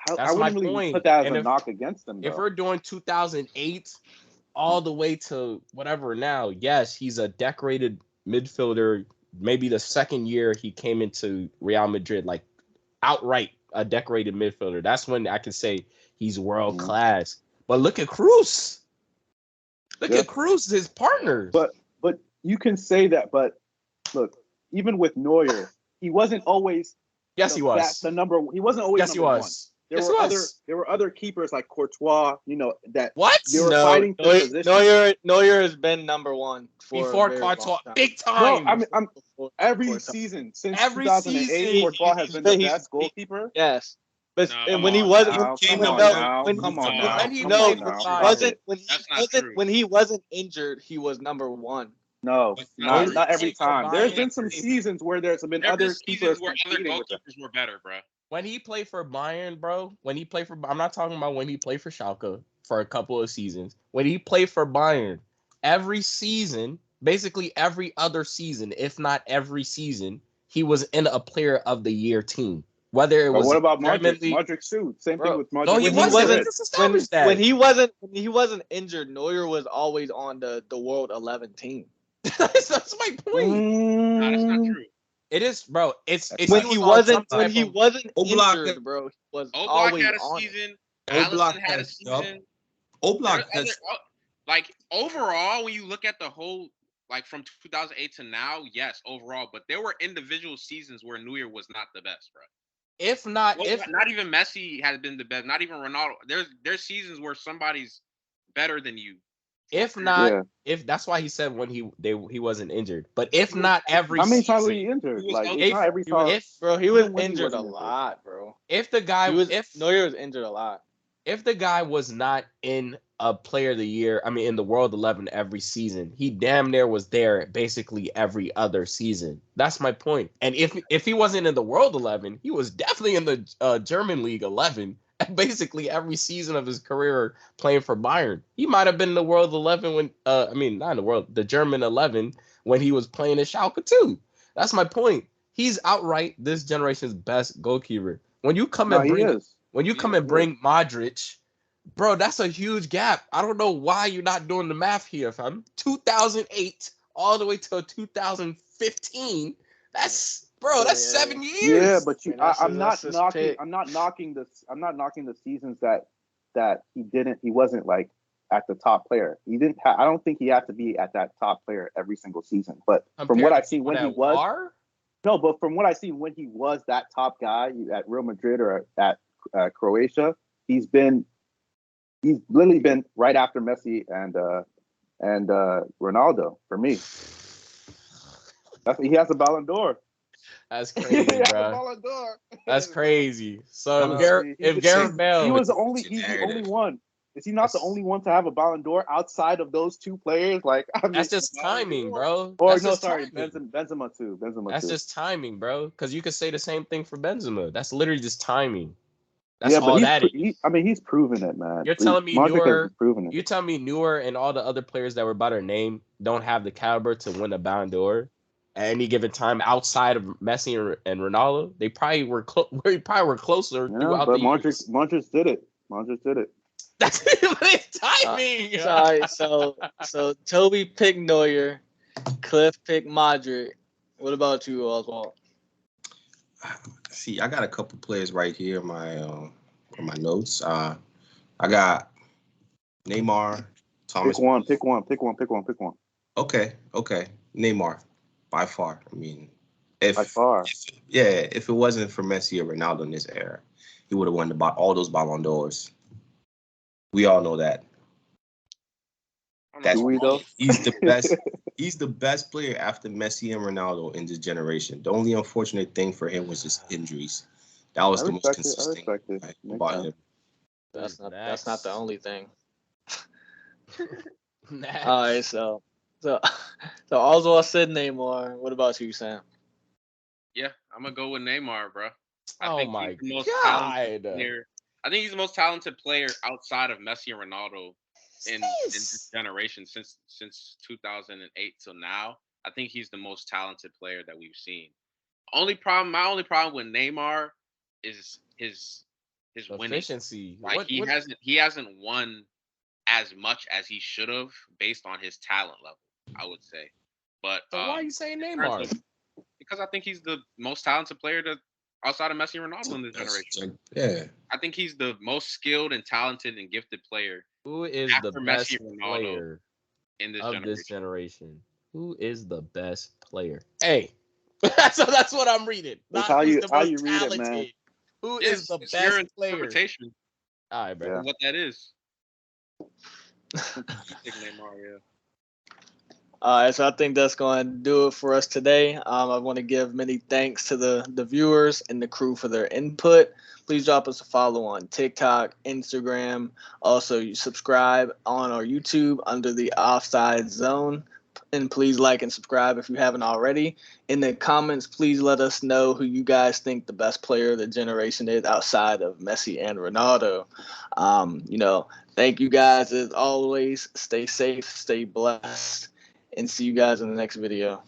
put that as a knock against him. If we're doing 2008 all the way to whatever now, yes, he's a decorated midfielder. Maybe the second year he came into Real Madrid, like outright a decorated midfielder. That's when I can say he's world class. But look at Cruz. Look at Cruz, his partner. But you can say that. But look, even with Neuer, he wasn't always. Yes, he was. The number. He wasn't always. Yes, he was. there were other keepers like Courtois, that What? they were fighting for position. Neuer has been number one before Courtois, big No, time. I'm every season since 2008, Courtois has been the best goalkeeper. Yes. But No, when he wasn't, when he wasn't injured, he was number one. No, not every time. There's been some seasons where there's been other keepers where other goalkeepers were better, bro. When he played for Bayern, bro, I'm not talking about when he played for Schalke for a couple of seasons. When he played for Bayern, every season, basically every other season, if not every season, he was in a Player of the Year team. Whether it was what about Modric? Modric too. Same thing with Modric. No, he wasn't. When he wasn't injured, Neuer was always on the World 11 team. That's my point. No, that's not true. It is, bro. It's when he wasn't injured, bro. He was always had a on season. Oblak had a season. Oblak has like overall, when you look at the whole, like from 2008 to now, yes, overall, but there were individual seasons where Neuer was not the best, bro. If not even Messi has been the best, not even Ronaldo. There's seasons where somebody's better than you. If that's why he said when he wasn't injured. But if not every how many season, times was he injured? It's not every time. He was injured a lot, bro. If the guy Neuer was injured a lot. If the guy was not in a Player of the Year, in the World 11 every season, he damn near was there basically every other season. That's my point. And if he wasn't in the World 11, he was definitely in the German League 11 basically every season of his career playing for Bayern. He might have been in the World 11 when not in the German 11 when he was playing at Schalke too. That's my point. He's outright this generation's best goalkeeper. When you come and bring Modric, bro, that's a huge gap. I don't know why you're not doing the math here, fam. 2008 all the way till 2015. That's 7 years. Yeah, but I'm not knocking the seasons that he wasn't like at the top player. He didn't. I don't think he had to be at that top player every single season. But from what I've seen when he was, but from what I see when he was that top guy at Real Madrid or at Croatia, he's literally been right after Messi and Ronaldo for me. He has a Ballon d'Or. That's crazy, bro. That's crazy. So if Gareth Bale, he's the only one. Is he not the only one to have a Ballon d'Or outside of those two players? That's just timing, bro. Benzema too. That's just timing, bro. Because you could say the same thing for Benzema. That's literally just timing. That's all that is. He's proven it, man. You're telling me Neuer and all the other players that were by their name don't have the caliber to win a Ballon d'Or at any given time outside of Messi and Ronaldo? They probably were closer throughout the years. Modric did it. That's it's timing. Sorry. So Toby picked Neuer, Cliff picked Modric. What about you, Oswald? See, I got a couple players right here in my notes. I got Neymar, Thomas. Pick one. Okay. Neymar, by far. If it wasn't for Messi or Ronaldo in this era, he would have won all those Ballon d'Ors. We all know that. He's the best. He's the best player after Messi and Ronaldo in this generation. The only unfortunate thing for him was his injuries. That was the most consistent about him. That's not the only thing. All right, so Oswald said Neymar. What about you, Sam? Yeah, I'm gonna go with Neymar, bro. I think he's the most talented player outside of Messi and Ronaldo in this generation since 2008 till now. I think he's the most talented player that we've seen. My only problem with Neymar is his winning efficiency. He hasn't won as much as he should have based on his talent level, I would say. But so why are you saying Neymar? Because I think he's the most talented player outside of Messi and Ronaldo in this generation. Yeah. I think he's the most skilled and talented and gifted player. Who is the best player in this generation? Who is the best player? Hey, that's what I'm reading. That's how you read it, man. Who Yes, is the it's your best player? interpretation All right, bro. of what that is. I think Neymar, yeah. All right, so I think that's going to do it for us today. I want to give many thanks to the viewers and the crew for their input. Please drop us a follow on TikTok, Instagram. Also, you subscribe on our YouTube under the Offside Zone. And please like and subscribe if you haven't already. In the comments, please let us know who you guys think the best player of the generation is outside of Messi and Ronaldo. Thank you guys as always. Stay safe, stay blessed, and see you guys in the next video.